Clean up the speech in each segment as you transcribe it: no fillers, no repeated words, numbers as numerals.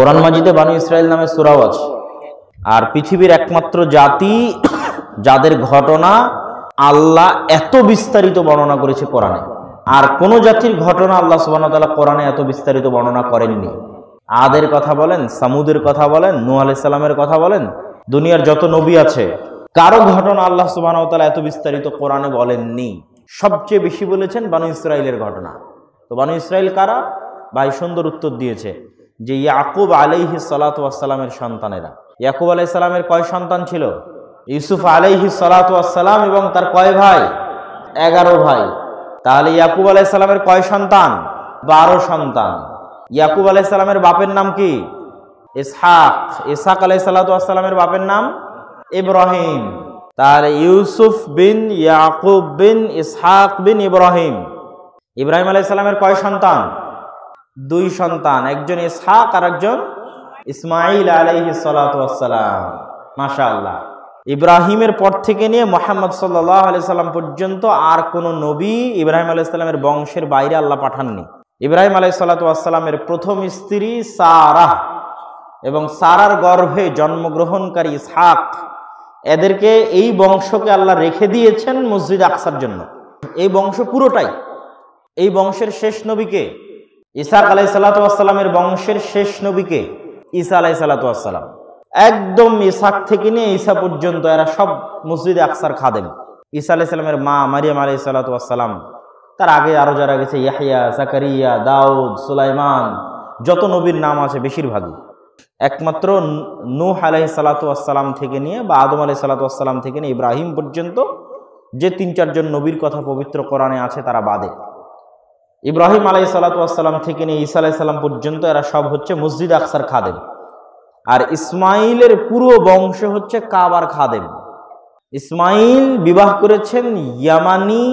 কোরআন মাজিদে বানু ইসরাইল নামে সূরাও আছে। আর পৃথিবীর একমাত্র জাতি যাদের ঘটনা আল্লাহ এত বিস্তারিত বর্ণনা করেছে কোরআনে। আর কোন জাতির ঘটনা আল্লাহ সুবহানাহু ওয়া তাআলা কোরআনে এত বিস্তারিত বর্ণনা করেননি। আদের কথা বলেন, সামুদের কথা বলেন, নূহ আলাইহিস সালামের কথা বলেন, দুনিয়ার যত নবী আছে কারো ঘটনা আল্লাহ সুবহানাহু ওয়া তাআলা এত বিস্তারিত কোরআনে বলেননি। সবচেয়ে বেশি বলেছেন বানু ইসরাইলের ঘটনা। তো বানু ইসরাইল কারা? ভাই সুন্দর উত্তর দিয়েছে যে ইয়াকুব আলাইহিস সালাতু ওয়াস সালামের সন্তানেরা। ইয়াকুব আলাইহিস সালামের কয় সন্তান ছিল? ইউসুফ আলাইহিস সালাতু ওয়াস সালাম এবং তার কয় ভাই? 11 ভাই। তাহলে ইয়াকুব আলাইহিস সালামের কয় সন্তান? 12 সন্তান। ইয়াকুব আলাইহিস সালামের বাপের নাম কি? ইসহাক। ইসহাক আলাইহিস সালাতু ওয়াস সালামের বাপের নাম ইব্রাহিম। তাহলে ইউসুফ বিন ইয়াকুব বিন ইসহাক বিন ইব্রাহিম। ইব্রাহিম আলাইহিস সালামের কয় সন্তান? 2 সন্তান, একজন ইসহাক আর একজন ইসমাঈল আলাইহিস সালাতু ওয়াস সালাম। মাশাআল্লাহ। ইব্রাহিমের পর থেকে নিয়ে মুহাম্মদ সাল্লাল্লাহু আলাইহি সাল্লাম পর্যন্ত আর কোন নবী ইব্রাহিম আলাইহিস সালামের বংশের বাইরে আল্লাহ পাঠাননি। ইব্রাহিম আলাইহিস সালাতু ওয়াস সালামের প্রথম স্ত্রী সারাহ এবং সারার গর্ভে জন্মগ্রহণকারী ইসহাক, এদেরকে এই বংশকে আল্লাহ রেখে দিয়েছেন মসজিদ আকসার জন্য। এই বংশ পুরোটাই, এই বংশের শেষ নবীকে ইসহাক আলাইহিস সালাতু ওয়াস সালামের বংশের শেষ নবীকে ঈসা আলাইহিস সালাতু ওয়াস সালাম। একদম ইসহাক থেকে নিয়ে ঈসা পর্যন্ত এরা সব মসজিদ আকসার খাদেম। ঈসা আলাইহিস সালামের মা মারিয়াম আলাইহিস সালাতু ওয়াস সালাম, তার আগে আরো যারা গেছে ইয়াহইয়া, জাকারিয়া, দাউদ, সুলাইমান, যত নবীর নাম আছে বেশিরভাগই একমাত্র নূহ আলাইহিস সালাতু ওয়াস সালাম থেকে নিয়ে বা আদম আলাইহিস সালাতু ওয়াস সালাম থেকে নিয়ে ইব্রাহিম পর্যন্ত যে 3-4 জন নবীর কথা পবিত্র কোরআনে আছে তারা বাদে। ইব্রাহিম আলাইহিস সালাতু ওয়াস সালাম থেকে নিয়ে ঈসা আলাইহিস সালাম পর্যন্ত এরা সব হচ্ছে মসজিদ আকসার খাদেম। আর ইসমাইলের পুরো বংশ হচ্ছে কাবার খাদেম। ইসমাইল বিবাহ করেছেন ইয়ামানি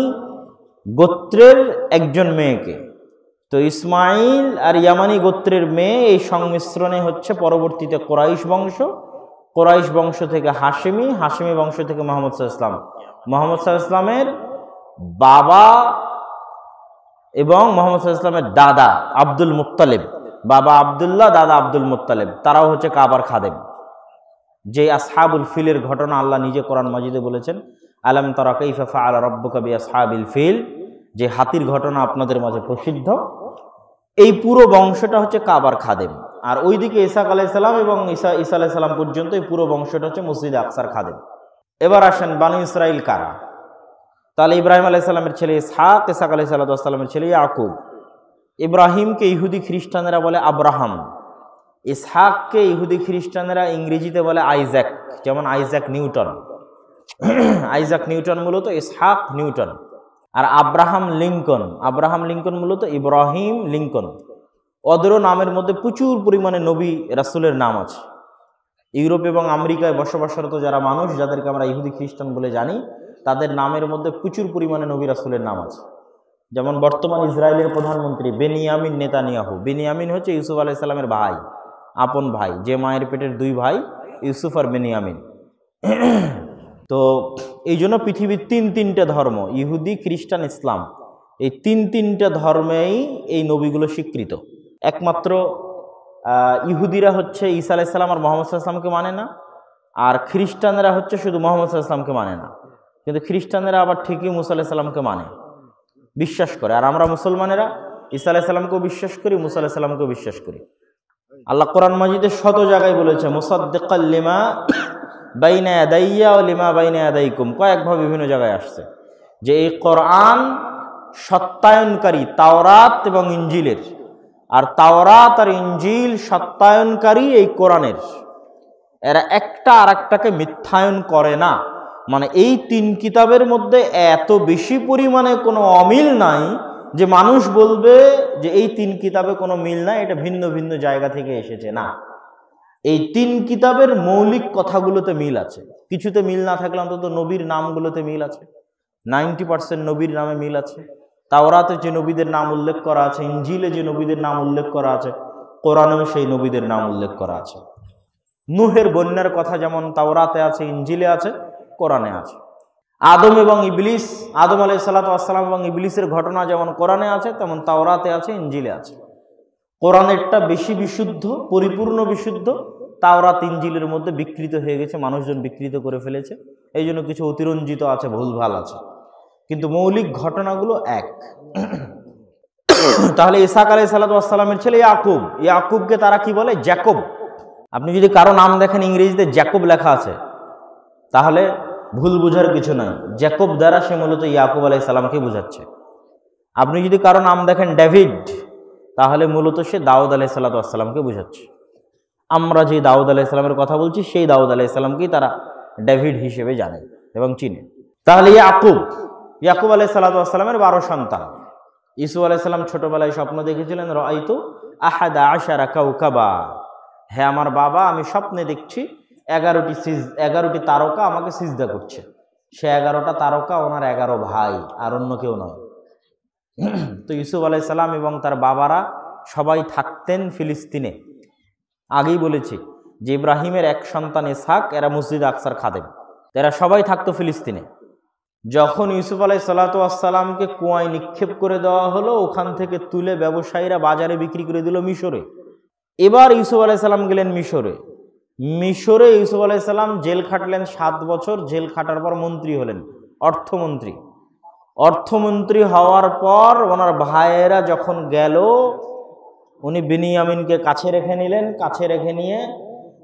গোত্রের একজন মেয়েকে। তো ইসমাইল আর ইয়ামানি গোত্রের মেয়ে, এই সংমিশ্রণে হচ্ছে পরবর্তীতে কোরাইশ বংশ, কোরাইশ বংশ থেকে হাশেমি, হাশেমি বংশ থেকে মুহাম্মদ সাল্লাল্লাহু আলাইহি ওয়াসাল্লাম, মুহাম্মদ সাল্লাল্লাহু আলাইহি ওয়াসাল্লামের বাবা এবং মুহাম্মদ সাল্লাল্লাহু আলাইহি ওয়াসাল্লামের দাদা আব্দুল মুত্তালিব, বাবা আব্দুল্লাহ, দাদা আব্দুল মুত্তালিব, তারাও হচ্ছে কাবার খাদেম। যে আসহাবুল ফিলের ঘটনা আল্লাহ নিজে কোরআন মাজিদে বলেছেন, আলাম তারা কাইফা ফাআলা রাব্বুকা বিআসহাবিল ফিল, যে হাতির ঘটনা আপনাদের মাঝে প্রসিদ্ধ। এই পুরো বংশটা হচ্ছে কাবার খাদেম। আর ওইদিকে ইসহাক আলাইহিস সালাম এবং ঈসা আলাইহিস সালাম পর্যন্ত এই পুরো বংশটা হচ্ছে মসজিদ আকসার খাদেম। এবার আসেন বানু ইসরাইল কারা? তাহলে ইব্রাহিম আলাইহিস সালামের ছেলে ইসহাক, ইসহাক আলাইহিস সালামের ছেলে ইয়াকুব। ইব্রাহিমকে ইহুদি খ্রিস্টানেরা বলে আব্রাহাম, ইসহাককে ইহুদি খ্রিস্টানেরা ইংরেজিতে বলে আইজ্যাক, যেমন আইজ্যাক নিউটন। আইজ্যাক নিউটন মূলত ইসহাক নিউটন। আর আব্রাহাম লিঙ্কন, আব্রাহাম লিঙ্কন মূলত ইব্রাহিম লিঙ্কন। ওদেরও নামের মধ্যে প্রচুর পরিমাণে নবী রাসূলের নাম আছে। ইউরোপ এবং আমেরিকায় বসবাসরত যারা মানুষ, যাদেরকে আমরা ইহুদি খ্রিস্টান বলে জানি, তাদের নামের মধ্যে প্রচুর পরিমাণে নবী রাসূলের নাম আছে। যেমন বর্তমান ইসরায়েলের প্রধানমন্ত্রী বেনিয়ামিন নেতানিয়াহু। বেনিয়ামিন হচ্ছে ইউসুফ আলাইহিস সালামের ভাই, আপন ভাই, যে মায়ের পেটের 2 ভাই ইউসুফ আর বেনিয়ামিন। তো এই জন্য পৃথিবীর 3-3টে ধর্ম, ইহুদি, খ্রিস্টান, ইসলাম, এই 3-3টে ধর্মেই এই নবীগুলো স্বীকৃত। একমাত্র ইহুদিরা হচ্ছে ঈসা আলাইহিস সালাম আর মুহাম্মদ সাল্লাল্লাহু আলাইহি ওয়াসাল্লামকে মানে না, আর খ্রিস্টানেরা হচ্ছে শুধু মুহাম্মদ সাল্লাল্লাহু আলাইহি ওয়াসাল্লামকে মানে না। কিন্তু খ্রিস্টানেরা আবার ঠিকই মুসা আলাইহিস সালামকে মানে, বিশ্বাস করে। আর আমরা মুসলমানেরা ঈসা আলাইহিস সালামকেও বিশ্বাস করি, মুসা আলাইহিস সালামকেও বিশ্বাস করি। আল্লাহ কোরআন মাজিদে শত জায়গায় বলেছে মুসাদ্দিকাল লিমা বাইনা ইয়াদাইয়া ওয়া লিমা বাইনা ইয়াদাইকুম, কয়েকভাবে বিভিন্ন জায়গায় আসছে যে এই কোরআন সত্যায়নকারী তাওরাত এবং ইনজিলের, আর তাওরাত আর ইনজিল সত্যায়নকারী এই কোরআনের। এরা একটা আর একটাকে মিথ্যায়ন করে না। মানে এই 3 কিতাবের মধ্যে এত বেশি পরিমাণে কোনো অমিল নাই যে মানুষ বলবে যে এই 3 কিতাবে কোনো মিল নাই, এটা ভিন্ন ভিন্ন জায়গা থেকে এসেছে। না, এই 3 কিতাবের মৌলিক কথাগুলোতে মিল আছে। কিছুতে মিল না থাকলে অন্তত নবীর নামগুলোতে মিল আছে। 90% নবীর নামে মিল আছে। তাওরাতে যে নবীদের নাম উল্লেখ করা আছে, ইনজিলে যে নবীদের নাম উল্লেখ করা আছে, কোরআনেও সেই নবীদের নাম উল্লেখ করা আছে। নূহের বন্যার কথা যেমন তাওরাতে আছে, ইনজিলে আছে, কোরআনে আছে। আদম এবং ইবলিস, আদম আলাইহিস সালাতু ওয়াস সালাম এবং ইবলিসের ঘটনা যেমন কোরআনে আছে, তেমন তাওরাতে আছে, ইনজিলে আছে। কোরআনেরটা বেশি বিশুদ্ধ, পরিপূর্ণ বিশুদ্ধ। তাওরাত ইনজিলের মধ্যে বিকৃত হয়ে গেছে, মানুষজন বিকৃত করে ফেলেছে, এই জন্য কিছু অতিরঞ্জিত আছে, ভুলভাল আছে, কিন্তু মৌলিক ঘটনাগুলো এক। তাহলে ইসহাক আলাইহিস সালামের ছেলে ইয়াকুব, ইয়াকুবকে তারা কি বলে? জ্যাকব। আপনি যদি কারো নাম দেখেন ইংরেজিতে জ্যাকব লেখা আছে, তাহলে ভুল বুঝার কিছু নয়। জ্যাকব দ্বারা সে মূলত ইয়াকুব আলাইহিস সালামকে বুঝাচ্ছে। আপনি যদি কারো নাম দেখেন ডেভিড, তাহলে মূলত সে দাউদ আলাইহিস সালামকে বুঝাচ্ছে। আমরা যে দাউদ আলাইহিস সালামের কথা বলছি, সেই দাউদ আলাইহিস সালামকেই তারা ডেভিড হিসেবে জানে এবং চিনে। তাহলে ইয়াকুব আলাইহিস সালামের 12 সন্তান। ইসু আলাইহিস সালাম ছোটবেলায় স্বপ্ন দেখেছিলেন, রাআইতু আহাদা আশারা কাওকাবা, হে আমার বাবা, আমি স্বপ্নে দেখছি 11টি তারকা আমাকে সিজদা করছে। সে 11টা তারকা ওনার 11 ভাই, আর অন্য কেউ নয়। তো ইউসুফ আলাইহিস সালাম এবং তার বাবারা সবাই থাকতেন ফিলিস্তিনে। আগেই বলেছি যে ইব্রাহিমের এক সন্তান ইসহাক, এরা মসজিদ আকসার খাদেম, এরা সবাই থাকতো ফিলিস্তিনে। যখন ইউসুফ আলাইহিস সালামকে কুয়ায় নিক্ষেপ করে দেওয়া হলো, ওখান থেকে তুলে ব্যবসায়ীরা বাজারে বিক্রি করে দিল মিশরে। এবার ইউসুফ আলাইহিস সালাম গেলেন মিশরে। ইউসুফ আলাইহিস সালাম জেল খাটলেন 7 বছর। জেল খাটার পর মন্ত্রী হলেন, অর্থমন্ত্রী হওয়ার পর ওনার ভাইয়েরা যখন গেল, উনি বিনিয়ামিনকে কাছে রেখে নিলেন। কাছে রেখে নিয়ে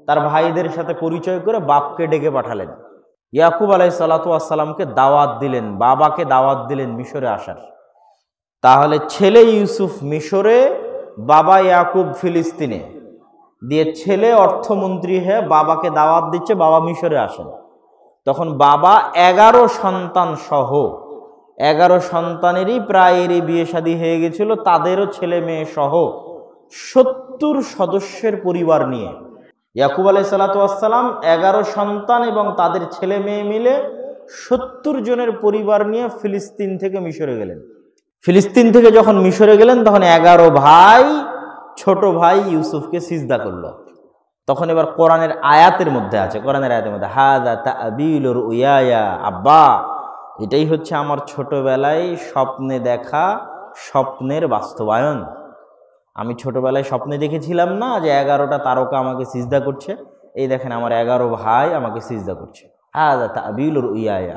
তার ভাইদের সাথে পরিচয় করে বাপকে ডেকে পাঠালেন। ইয়াকুব আলাইহিস সালামকে দাওয়াত দিলেন, বাবাকে দাওয়াত দিলেন মিশরে আসার। তাহলে ছেলে ইউসুফ মিশরে, বাবা ইয়াকুব ফিলিস্তিনে, দিয়ে ছেলে অর্থমন্ত্রী হয়ে বাবাকে দাওয়াত দিচ্ছে, বাবা মিশরে আসেন। তখন বাবা 11 সন্তান সহ, 11 সন্তানেরই প্রায় এরই বিয়ে শাদী হয়ে গেছিল, তাদেরও ছেলে মেয়ে সহ 70 সদস্যের পরিবার নিয়ে ইয়াকুব আলাইহিস সালাম 11 সন্তান এবং তাদের ছেলে মেয়ে মিলে 70 জনের পরিবার নিয়ে ফিলিস্তিন থেকে মিশরে গেলেন। ফিলিস্তিন থেকে যখন মিশরে গেলেন, তখন 11 ভাই ছোট ভাই ইউসুফকে সিজদা করলো। তখন এবার কোরআনের আয়াতের মধ্যে আছে, হাযা তা'বীলুর রুয়ায়া, আব্বা, এটাই হচ্ছে আমার ছোটবেলায় স্বপ্নে দেখা স্বপ্নের বাস্তবায়ন। আমি ছোটবেলায় স্বপ্নে দেখেছিলাম না যে 11টা তারকা আমাকে সিজদা করছে, এই দেখেন আমার 11 ভাই আমাকে সিজদা করছে। হাযা তা'বীলুর রুয়ায়া,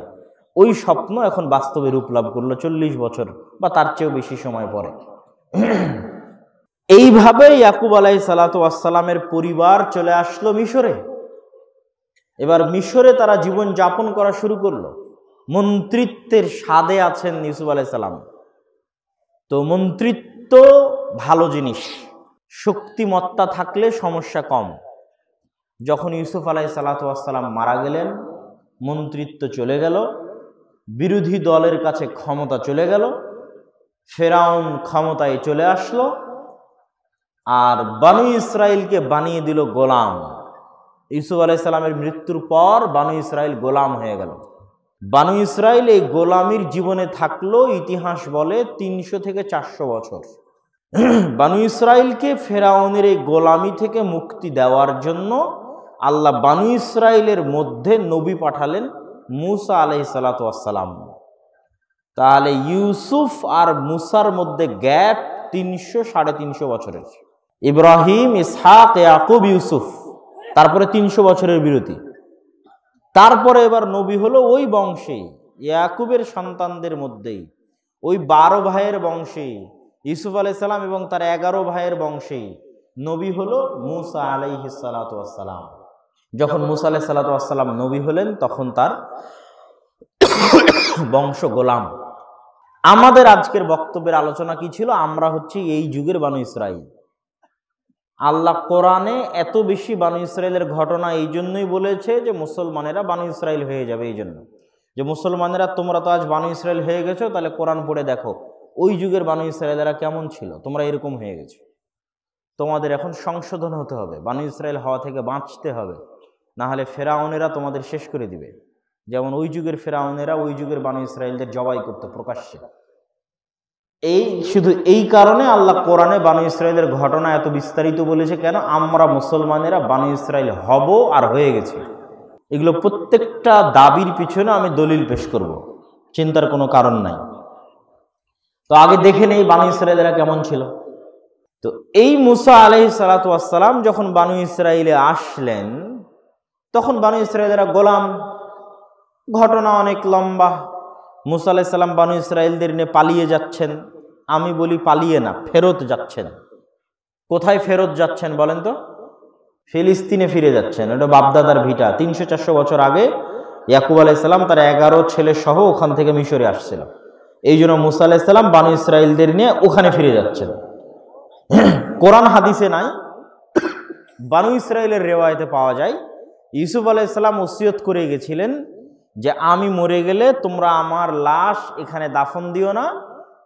ওই স্বপ্ন এখন বাস্তবে রূপ লাভ করলো 40 বছর বা তার চেয়েও বেশি সময় পরে। এইভাবে ইয়াকুব আলাইহিস সালামের পরিবার চলে আসলো মিশরে। এবার মিশরে তারা জীবন যাপন করা শুরু করলো। মন্ত্রিত্বের স্বাদে আছেন ইউসুফ আলাইহিস সালাম। তো মন্ত্রিত্ব ভালো জিনিস, শক্তিমত্তা থাকলে সমস্যা কম। যখন ইউসুফ আলাইহিস সালাম মারা গেলেন, মন্ত্রিত্ব চলে গেল, বিরোধী দলের কাছে ক্ষমতা চলে গেল, ফেরাউন ক্ষমতায় চলে আসলো, আর বানু ইসরাইলকে বানিয়ে দিল গোলাম। ইউসুফ আলাইহিস সালামের মৃত্যুর পর বানু ইসরাইল গোলাম হয়ে গেল। বানু ইসরাইল এই গোলামির জীবনে থাকলো, ইতিহাস বলে 300 থেকে 400 বছর। বানু ইসরাইলকে ফেরাউনের এই গোলামি থেকে মুক্তি দেওয়ার জন্য আল্লাহ বানু ইসরাইলের মধ্যে নবী পাঠালেন, মুসা আলাইহিস সালাম। তাহলে ইউসুফ আর মুসার মধ্যে গ্যাপ 300-350 বছরের। ইব্রাহিম, ইসহাক, ইয়াকুব, ইউসুফ, তারপরে 300 বছরের বিরতি। তারপরে এবার নবী হলো ওই বংশে, ইয়াকুবের সন্তানদের মধ্যেই, ওই 12 ভাইয়ের বংশে, ইউসুফ আলাইহিস সালাম এবং তার 11 ভাইয়ের বংশে নবী হলো মুসা আলাইহিস সালাম। যখন মুসা আলাইহিস সালাম নবী হলেন, তখন তার বংশ গোলাম। আমাদের আজকের বক্তব্যের আলোচনা কি ছিল? আমরা হচ্ছি এই যুগের বানু ইসরাইল। আল্লাহ কোরআনে এত বেশি বানু ইসরাইলের ঘটনা এই জন্যই বলেছে যে মুসলমানেরা বানু ইসরাইল হয়ে যাবে। এই জন্য যে মুসলমানেরা, তোমরা তো আজ বানু ইসরাইল হয়ে গেছো, তাহলে কোরআন পড়ে দেখো ওই যুগের বানু ইসরাইলেরা কেমন ছিল, তোমরা এরকম হয়ে গেছো, তোমাদের এখন সংশোধন হতে হবে, বানু ইসরাইল হওয়া থেকে বাঁচতে হবে, না হলে ফেরাউনেরা তোমাদের শেষ করে দিবে। যেমন ওই যুগের ফেরাউনেরা ওই যুগের বানু ইসরাইলদের জবাই করতো প্রকাশ্যে। শুধু এই কারণে আল্লাহ কোরআনে বানু ইসরাইলের ঘটনা এত বিস্তারিত বলেছে। কেন? আমরা মুসলমানেরা বানু ইসরাইল হব আর হয়ে গেছি। এগুলো প্রত্যেকটা দাবির পিছনে আমি দলিল পেশ করব, চিন্তার কোনো কারণ নাই। তো আগে দেখে নেই বানু ইসরাইলেরা কেমন ছিল। তো এই মুসা আলাইহিস সালাতু ওয়াস সালাম যখন বানু ইসরাইলে আসলেন, তখন বানু ইসরাইলেরা গোলাম। ঘটনা অনেক লম্বা। মুসা আলাইহিস সালাম বানু ইসরাইলদের নিয়ে পালিয়ে যাচ্ছেন। আমি বলি পালিয়ে না, ফেরত যাচ্ছেন। কোথায় ফেরত যাচ্ছেন বলেন তো? ফিলিস্তিনে ফিরে যাচ্ছেন। এটা বাপদাদার ভিটা। 300-400 বছর আগে ইয়াকুব আলাইহিস সালাম তার 11 ছেলে সহ ওখান থেকে মিশরে আসছিল। এই জন্য মুসা আলাইহিস সালাম বানু ইসরাইলদের নিয়ে ওখানে ফিরে যাচ্ছেন। কোরআন হাদিসে নাই, বানু ইসরাইলের রেওয়ায়েতে পাওয়া যায় ইউসুফ আলাইহিস সালাম ওসিয়ত করে গেছিলেন যে আমি মরে গেলে তোমরা আমার লাশ এখানে দাফন দিও না,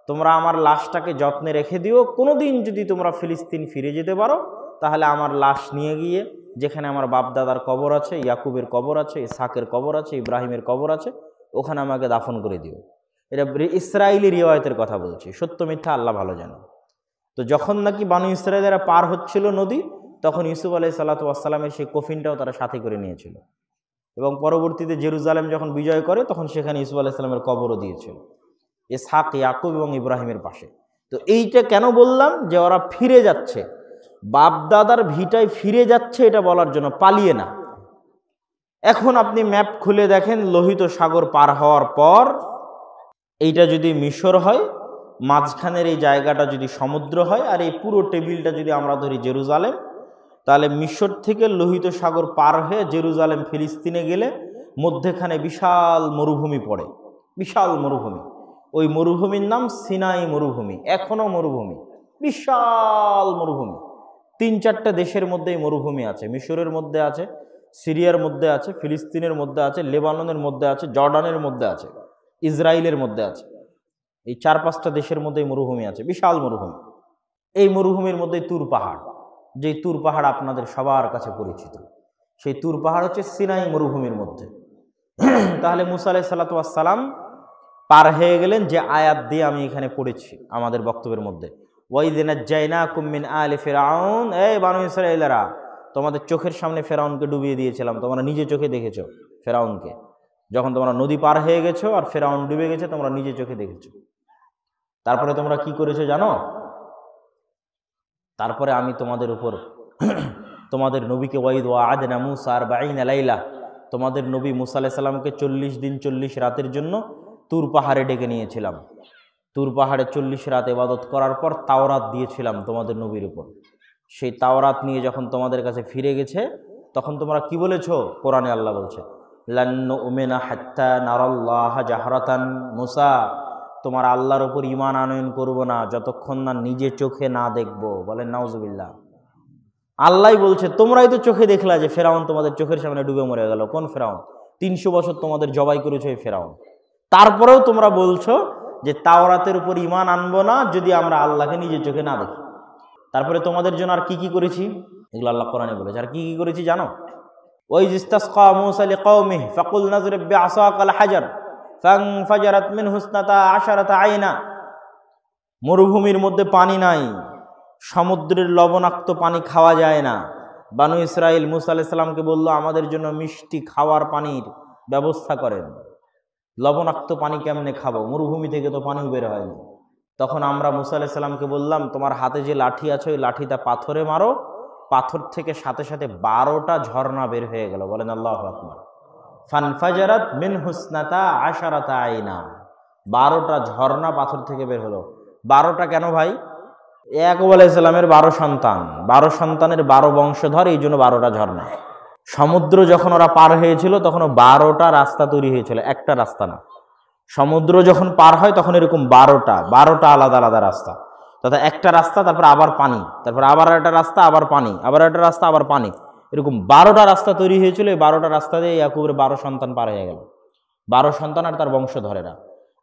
তোমরা আমার লাশটাকে যত্নে রেখে দিও। কোনোদিন যদি তোমরা ফিলিস্তিন ফিরে যেতে পারো তাহলে আমার লাশ নিয়ে গিয়ে যেখানে আমার বাপদাদার কবর আছে, ইয়াকুবের কবর আছে, ইসহাকের কবর আছে, ইব্রাহিমের কবর আছে, ওখানে আমাকে দাফন করে দিও। এটা ইসরায়েলি রিওয়ায়তের কথা বলছি, সত্য মিথ্যা আল্লাহ ভালো জানে। তো যখন নাকি বানু ইসরায়েলেরা পার হচ্ছিল নদী, তখন ইউসুফ আলাইহিস সালাতু ওয়াস সালামের সেই কফিনটাও তারা সাথে করে নিয়েছিল। এবং পরবর্তীতে জেরুজালেম যখন বিজয় করে তখন সেখানে ইউসুফ আলাইহিস সালামের কবরও দিয়েছিল, ইসহাক, ইয়াকুব এবং ইব্রাহিমের পাশে। তো এইটা কেন বললাম যে ওরা ফিরে যাচ্ছে, বাপদাদার ভিটায় ফিরে যাচ্ছে, এটা বলার জন্য, পালিয়ে না। এখন আপনি ম্যাপ খুলে দেখেন, লোহিত সাগর পার হওয়ার পর এইটা যদি মিশর হয়, মাঝখানের এই জায়গাটা যদি সমুদ্র হয়, আর এই পুরো টেবিলটা যদি আমরা ধরি জেরুজালেম, তাহলে মিশর থেকে লোহিত সাগর পার হয়ে জেরুজালেম ফিলিস্তিনে গেলে মধ্যেখানে বিশাল মরুভূমি পড়ে, বিশাল মরুভূমি। ওই মরুভূমির নাম সিনাই মরুভূমি। এখনো মরুভূমি, বিশাল মরুভূমি। 3-4টা দেশের মধ্যেই মরুভূমি আছে। মিশরের মধ্যে আছে, সিরিয়ার মধ্যে আছে, ফিলিস্তিনের মধ্যে আছে, লেবাননের মধ্যে আছে, জর্ডানের মধ্যে আছে, ইসরায়েলের মধ্যে আছে। এই 4-5টা দেশের মধ্যেই মরুভূমি আছে, বিশাল মরুভূমি। এই মরুভূমির মধ্যে তুর পাহাড়, যেই তুর পাহাড় আপনাদের সবার কাছে পরিচিত, সেই তুর পাহাড় হচ্ছে সিনাই মরুভূমির মধ্যে। তাহলে মুসা আলাইহিস সালাতু ওয়াস সালাম পার হয়ে গেলেন যে আয়াত দিয়ে আমি এখানে পড়েছি আমাদের বক্তব্যের মধ্যে, ওয়াইয নাজ্জায়নাকুম মিন আলি ফিরআউন, এই বানু ইসরাঈলেরা, তোমাদের চোখের সামনে ফেরাউনকে ডুবিয়ে দিয়েছিলাম, তোমরা নিজে চোখে দেখেছো ফেরাউনকে। যখন তোমরা নদী পার হয়ে গেছো আর ফেরাউন ডুবে গেছে, তোমরা নিজে চোখে দেখেছো। তারপরে তোমরা কি করেছো জানো? তারপরে আমি তোমাদের উপর তোমাদের নবীকে ওয়াইদ ওয়া'আদনা মূসা 40 লাইলা, তোমাদের নবী মুসা আলাইহিস সালামকে 40 দিন 40 রাতের জন্য তুর পাহাড়ে ডেকে নিয়েছিলাম। তুর পাহাড়ে 40 রাত ইবাদত করার পর তাওরাত দিয়েছিলাম তোমাদের নবীর উপর। সেই তাওরাত নিয়ে যখন তোমাদের কাছে ফিরে গেছে, তখন তোমরা কি বলেছো? কোরআনে আল্লাহ বলছে, লান নু'মিনা হাত্তা নারাল্লাহা জাহরাতান, মুসা তোমার আল্লাহর উপর ঈমান আনয়ন করব না যতক্ষণ না নিজে চোখে না দেখব। বলেন নাউজুবিল্লাহ। আল্লাহ বলছে, তোমরাই তো চোখে দেখলা যে ফেরাউন তোমাদের চোখের সামনে ডুবে মরে গেল। কোন ফেরাউন? 300 বছর তোমাদের জবাই করেছে এই ফেরাউন। তারপরেও তোমরা বলছো যে তাওরাতের উপর ঈমান আনবো না যদি আমরা আল্লাহকে নিজে চোখে না দেখি। তারপরে তোমাদের জন্য আর কি কি করেছি, এগুলো আল্লাহ কোরআনে বলেছে। আর কি কি করেছি জানো? ওয়াইয ইসতাসকা মূসা লিকওমিহি ফাকুল নাযরিব বিআসাকাল হাজার ফানফাজারাত মিনহু 12 আইনা। মরুভূমির মধ্যে পানি নাই, সমুদ্রের লবণাক্ত পানি খাওয়া যায় না। বানু ইসরাইল মূসা আলাইহিস সালামকে বলল, আমাদের জন্য মিষ্টি খাওয়ার পানির ব্যবস্থা করেন। লবণাক্ত পানি কেমনে খাবো? মরুভূমি থেকে তো পানি বের হয় না। তখন আমরা মূসা আলাইহিস সালামকে বললাম, তোমার হাতে যে লাঠি আছে ওই লাঠিটা পাথরে মারো। পাথর থেকে সাথে সাথে 12টা ঝর্ণা বের হয়ে গেল। বলেন আল্লাহু আকবার। ফানফাজারাত মিনহু 12 আইনা, 12টা ঝর্ণা পাথর থেকে বের হলো। 12টা কেন ভাই? ইয়াকুব আলাইহিস সালামের 12 সন্তান, 12 সন্তানের 12 বংশধর, এই জন্য 12টা ঝর্ণা। সমুদ্র যখন ওরা পার হয়েছিল তখন 12টা রাস্তা তৈরি হয়েছিল, একটা রাস্তা না। সমুদ্র যখন পার হয় তখন এরকম 12টা আলাদা আলাদা রাস্তা, তথা একটা রাস্তা, তারপর আবার পানি, তারপর আবার একটা রাস্তা, আবার পানি, আবার একটা রাস্তা, আবার পানি, এরকম 12টা রাস্তা তৈরি হয়েছিল। এই 12টা রাস্তা দিয়ে ইয়াকুবের 12 সন্তান পার হয়ে গেল, 12 সন্তান আর তার বংশধরেরা।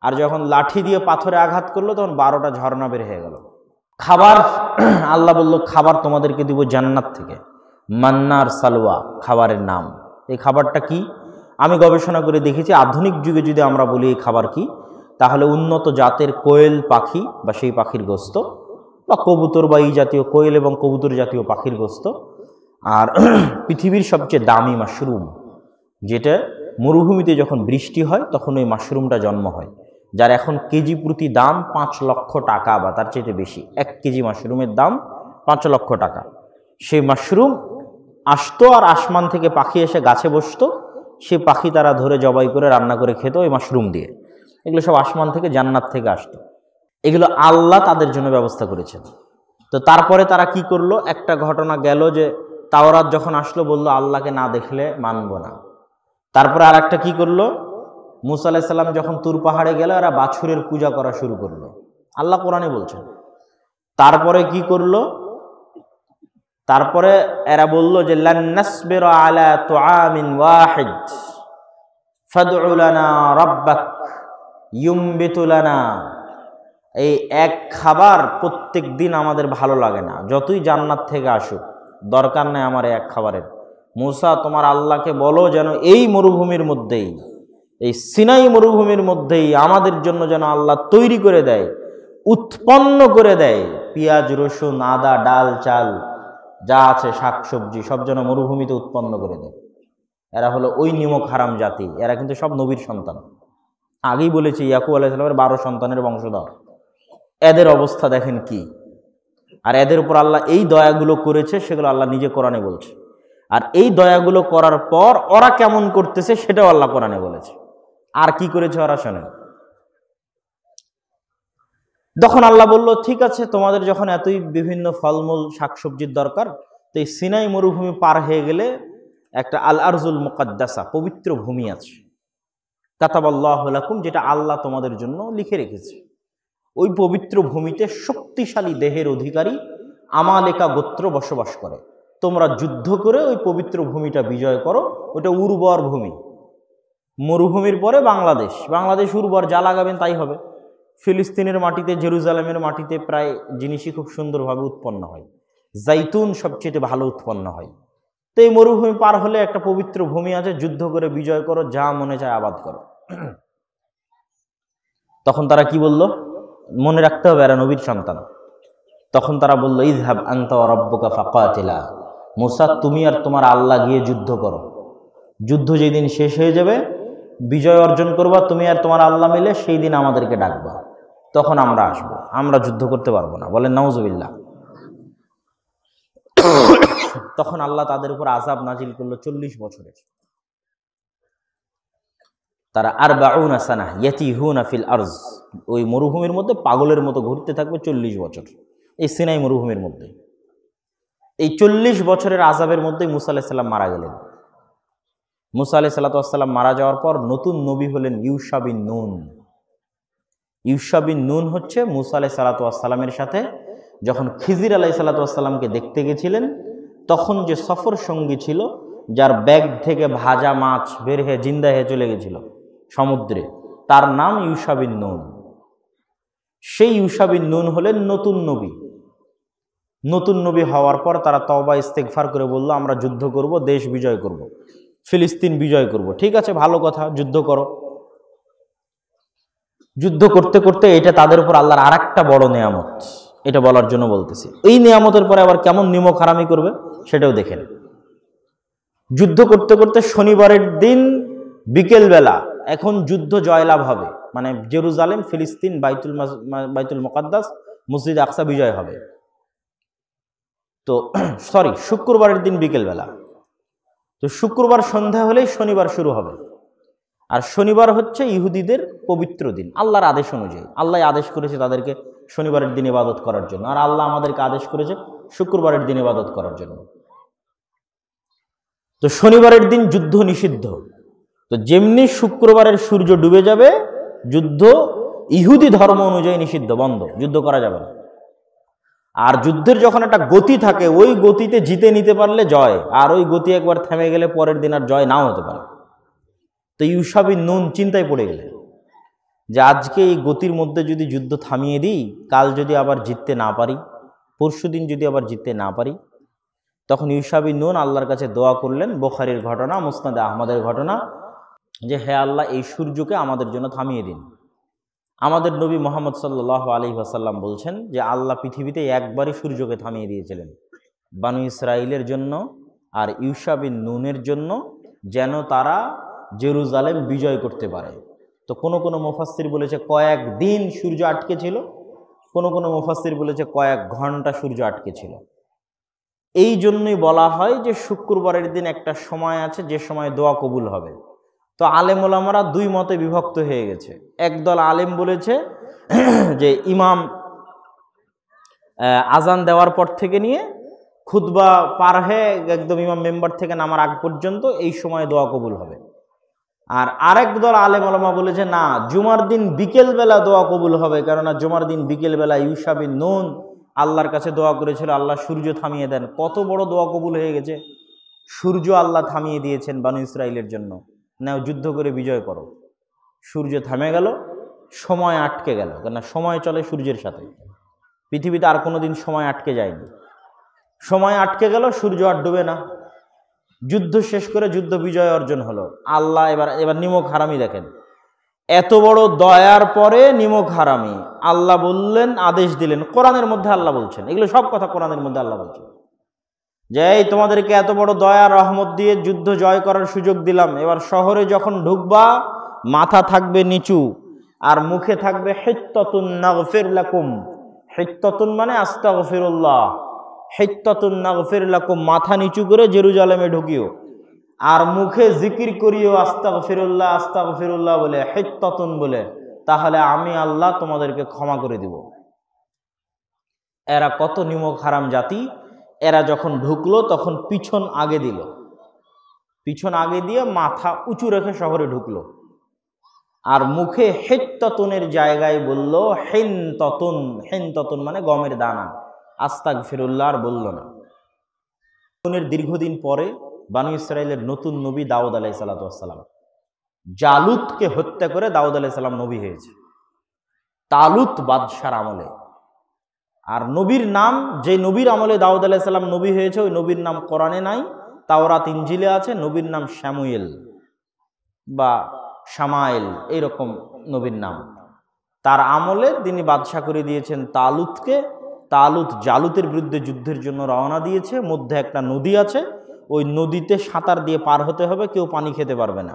আর যখন লাঠি দিয়ে পাথরে আঘাত করলো তখন 12টা ঝর্ণা বের হয়ে গেল। খাবার, আল্লাহ বলল, খাবার তোমাদেরকে দিব জান্নাত থেকে, মান্নার সালওয়া খাবারের নাম। এই খাবারটা কি? আমি গবেষণা করে দেখেছি, আধুনিক যুগে যদি আমরা বলি এই খাবার কি, তাহলে উন্নত জাতের কোয়েল পাখি বা সেই পাখির গোস্ত, বা কবুতর বা এই জাতীয় কোয়েল এবং কবুতর জাতীয় পাখির গোস্ত, আর পৃথিবীর সবচেয়ে দামি মাশরুম, যেটা মরুভূমিতে যখন বৃষ্টি হয় তখন ওই মাশরুমটা জন্ম হয়, যার এখন কেজি প্রতি দাম 5 লক্ষ টাকা বা তার চেয়ে বেশি। 1 কেজি মাশরুমের দাম 5 লক্ষ টাকা। সেই মাশরুম আসতো আর আসমান থেকে পাখি এসে গাছে বসতো, সে পাখি তারা ধরে জবাই করে রান্না করে খেত ওই মাশরুম দিয়ে। এগুলো সব আসমান থেকে, জান্নাত থেকে আসতো। এগুলো আল্লাহ তাদের জন্য ব্যবস্থা করেছেন। তো তারপরে তারা কি করলো, একটা ঘটনা গেল যে তাওরাত যখন আসলো বললো আল্লাহকে না দেখলে মানব না। তারপরে আর একটা কি করলো, মুসা আলাইহিস সালাম যখন তুর পাহাড়ে গেল এরা বাছুরের পূজা করা শুরু করলো, আল্লাহ কোরআনে বলছেন। তারপরে কি করলো, তারপরে এরা বলল যে লান নাসবিরা আলা তুআমিন ওয়াহিদ ফাদউ লানা রাব্বাক ইউমবিতু লানা। এই এক খাবার প্রত্যেক দিন আমাদের ভালো লাগে না, যতই জান্নাত থেকে আসুক দরকার নেই আমার এক খাবারের। মুসা তোমার আল্লাহকে বলো যেন এই মরুভূমির মধ্যেই, এই সিনাই মরুভূমির মধ্যেই আমাদের জন্য যেন আল্লাহ তৈরি করে দেয়, উৎপন্ন করে দেয় পেঁয়াজ রসুন আদা ডাল চাল যা আছে শাকসবজি সব যেন মরুভূমিতে উৎপন্ন করে দেয়। এরা হলো ওই নিমক হারাম জাতি, এরা কিন্তু সব নবীর সন্তান। আগেই বলেছি ইয়াকুব আলাইহিস সালামের 12 সন্তানের বংশধর। এদের অবস্থা দেখেন কি। আর এদের উপর আল্লাহ এই দয়াগুলো করেছে, সেগুলো আল্লাহ নিজে কোরআনে বলছে। আর এই দয়াগুলো করার পর ওরা কেমন করতেছে সেটাও আল্লাহ কোরআনে বলেছে। আর কি করেছে ওরা শোনেন। তখন আল্লাহ বলল ঠিক আছে, তোমাদের যখন এতই বিভিন্ন ফলমূল শাকসবজির দরকার, তো এই সিনাই মরুভূমি পার হয়ে গেলে একটা আল আরজুল মুকাদ্দাসা পবিত্র ভূমি আছে, কাতাবাল্লাহু লাকুম, যেটা আল্লাহ তোমাদের জন্য লিখে রেখেছে। ওই পবিত্র ভূমিতে শক্তিশালী দেহের অধিকারী আমালেকা গোত্র বসবাস করে। তোমরা যুদ্ধ করে ওই পবিত্র ভূমিটা বিজয় করো। ওটা উর্বর ভূমি। মরুভূমির পরে বাংলাদেশ, বাংলাদেশ উর্বর, যা লাগাবেন তাই হবে। ফিলিস্তিনের মাটিতে, জেরুজালেমের মাটিতে প্রায় জিনিসই খুব সুন্দরভাবে উৎপন্ন হয়। জাইতুন সবচেয়ে ভালো উৎপন্ন হয়। তো এই মরুভূমি পার হলে একটা পবিত্র ভূমি আছে, যুদ্ধ করে বিজয় করো, যা মনে চায় আবাদ করো। তখন তারা কি বলল, মনে রাখতে হবে এরা নবীর সন্তান। তখন তারা বলল ইযহাব আনতা ওয়া রাব্বুকা ফাকাতিলা, মুসা তুমি আর তোমার আল্লাহ গিয়ে যুদ্ধ করো। যুদ্ধ যেদিন শেষ হয়ে যাবে, বিজয় অর্জন করবা তুমি আর তোমার আল্লাহ মিলে, সেই দিন আমাদেরকে ডাকবা, তখন আমরা আসবো। আমরা যুদ্ধ করতে পারবো না, বলেন নাউজুবিল্লাহ। তখন আল্লাহ তাদের উপর আযাব নাজিল করলো 40 বছরের। তারা 40 সানা ইয়াতিহুনা ফিল আরজ, ওই মরুভূমির মধ্যে পাগলের মতো ঘুরতে থাকবে 40 বছর এই সিনাই মরুভূমির মধ্যে। এই 40 বছরের আযাবের মধ্যে মুসা আলাইহিস সালাম মারা গেলেন। মুসা আলাইহিস সালাম মারা যাওয়ার পর নতুন নবী হলেন ইউশা বিন নুন। ইউশা বিন নুন হচ্ছে মুসা আলাইহিস সালামের সাথে যখন খিজির আলাইহিস সালামকে দেখতে গেছিলেন, তখন যে সফর সঙ্গী ছিল, যার ব্যাগ থেকে ভাজা মাছ বের হয়ে জিন্দা হয়ে চলে গেছিল সমুদ্রে, তার নাম ইউশা বিন নুন। সেই ইউশা বিন নুন হলেন নতুন নবী। নতুন নবী হওয়ার পর তারা তওবা ইস্তেগফার করে বলল আমরা যুদ্ধ করব, দেশ বিজয় করব, ফিলিস্তিন বিজয় করব। ঠিক আছে, ভালো কথা, যুদ্ধ করো। যুদ্ধ করতে করতে এটা তাদের উপর আল্লাহর আর একটা বড় নেয়ামত, এটা বলার জন্য বলতেছি। এই নেয়ামতের পরে আবার কেমন নিমক হারামি করবে সেটাও দেখেন। যুদ্ধ করতে করতে শনিবারের দিন বিকেলবেলা এখন যুদ্ধ জয়লাভ হবে, মানে জেরুজালেম, ফিলিস্তিন, বাইতুল মুকাদ্দাস, মসজিদ আকসা বিজয় হবে। তো শুক্রবারের দিন বিকেলবেলা। তো শুক্রবার সন্ধ্যা হলেই শনিবার শুরু হবে। আর শনিবার হচ্ছে ইহুদিদের পবিত্র দিন, আল্লাহর আদেশ অনুযায়ী। আল্লাহ আদেশ করেছে তাদেরকে শনিবারের দিন ইবাদত করার জন্য, আর আল্লাহ আমাদেরকে আদেশ করেছে শুক্রবারের দিন ইবাদত করার জন্য। তো শনিবারের দিন যুদ্ধ নিষিদ্ধ। তো যেমনি শুক্রবারের সূর্য ডুবে যাবে, যুদ্ধ ইহুদি ধর্ম অনুযায়ী নিষিদ্ধ, বন্ধ, যুদ্ধ করা যাবে না। আর যুদ্ধের যখন একটা গতি থাকে, ওই গতিতে জিতে নিতে পারলে জয়, আর ওই গতি একবার থেমে গেলে পরের দিন আর জয় নাও হতে পারে। তো ইউশা বিন নুন চিন্তায় পড়ে গেলেন যে আজকে এই গতির মধ্যে যদি যুদ্ধ থামিয়ে দিই, কাল যদি আবার জিততে না পারি, পরশু দিন যদি আবার জিততে না পারি। তখন ইউশা বিন নুন আল্লাহর কাছে দোয়া করলেন, বুখারীর ঘটনা, মুসনাদে আহমদের ঘটনা, যে হে আল্লাহ এই সূর্যকে আমাদের জন্য থামিয়ে দিন। আমাদের নবী মুহাম্মদ সাল্লাল্লাহু আলাইহি ওয়াসাল্লাম বলছেন যে আল্লাহ পৃথিবীতে একবারই সূর্যকে থামিয়ে দিয়েছিলেন, বানু ইসরাইলের জন্য আর ইউশা বিন নুনের জন্য, যেন তারা জেরুজালেম বিজয় করতে পারে। তো কোনো মুফাসসির বলেছে কয়েক দিন সূর্য আটকে ছিল, কোনো মুফাসসির বলেছে কয়েক ঘন্টা সূর্য আটকে ছিল। এই জন্যই বলা হয় যে শুক্রবারের দিন একটা সময় আছে যে সময় দোয়া কবুল হবে। তো আলেম ওলামারা দুই মতে বিভক্ত হয়ে গেছে। একদল আলেম বলেছে যে ইমাম আজান দেওয়ার পর থেকে নিয়ে খুতবা পার হয়ে একদম ইমাম মেম্বার থেকে নামার আগ পর্যন্ত এই সময় দোয়া কবুল হবে। আর আরেক দল আলেম ওলামা বলেছে না, জুমার দিন বিকেলবেলা দোয়া কবুল হবে, কেননা জুমার দিন বিকেলবেলা ইউশা বিন নুন আল্লাহর কাছে দোয়া করেছিল আল্লাহ সূর্য থামিয়ে দেন। কত বড় দোয়া কবুল হয়ে গেছে, সূর্য আল্লাহ থামিয়ে দিয়েছেন বানু ইসরাইলের জন্য, নাও যুদ্ধ করে বিজয় করো। সূর্য থামে গেল, সময় আটকে গেল, কেননা সময় চলে সূর্যের সাথে। পৃথিবীতে আর কোনোদিন সময় আটকে যায়নি। সময় আটকে গেল, সূর্য আর ডুবে না, যুদ্ধ শেষ করে যুদ্ধ বিজয় অর্জন হলো। আল্লাহ এবার নিমক হারামি দেখেন, এত বড় দয়ার পরে নিমক হারামি আল্লাহ বললেন, আদেশ দিলেন, কোরআনের মধ্যে আল্লাহ বলছেন, এগুলো সব কথা কোরআনের মধ্যে আল্লাহ বলছেন যে এই তোমাদেরকে এত বড় দয়া রহমত দিয়ে যুদ্ধ জয় করার সুযোগ দিলাম, এবার শহরে যখন ঢুকবা মাথা থাকবে নিচু আর মুখে থাকবে হিত্তাতুন নাগফির লাকুম। হিত্তাতুন মানে আস্তাগফিরুল্লাহ, হিত্তাতুন নাগফির লাকুম, মাথা নিচু করে জেরুজালেমে ঢুকিও আর মুখে জিকির করিও আস্তাগফিরুল্লাহ আস্তাগফিরুল্লাহ বলে, হিত্তাতুন বলে, তাহলে আমি আল্লাহ তোমাদেরকে ক্ষমা করে দিব। এরা কত নিমক হারাম জাতি। এরা যখন ঢুকলো তখন পিছন আগে দিল, পিছন আগে দিয়ে মাথা উঁচু রেখে শহরে ঢুকলো আর মুখে হিত্তাতুনের জায়গায় বলল হিনতাতুন। হিনতাতুন মানে গমের দানা, আস্তাগফিরুল্লাহ আর বলল না। দীর্ঘদিন পরে বানু ইসরাইলের নতুন নবী দাউদ আলাইহিস সালাম, জালুতকে হত্যা করে দাউদ আলাইহিস সালাম নবী হয়েছে তালুত বাদশার আমলে। আর নবীর নাম, যে নবীর আমলে দাউদ আলাইহিস সালাম নবী হয়েছে, ওই নবীর নাম কোরআনে নাই, তাওরাত ইনজিলে আছে। নবীর নাম শামুয়েল বা শামায়েল, এইরকম নবীর নাম। তার আমলে তিনি বাদশা করে দিয়েছেন তালুতকে। তালুত জালুতের বিরুদ্ধে যুদ্ধের জন্য রওনা দিয়েছে। মধ্যে একটা নদী আছে, ওই নদীতে সাঁতার দিয়ে পার হতে হবে, কেউ পানি খেতে পারবে না।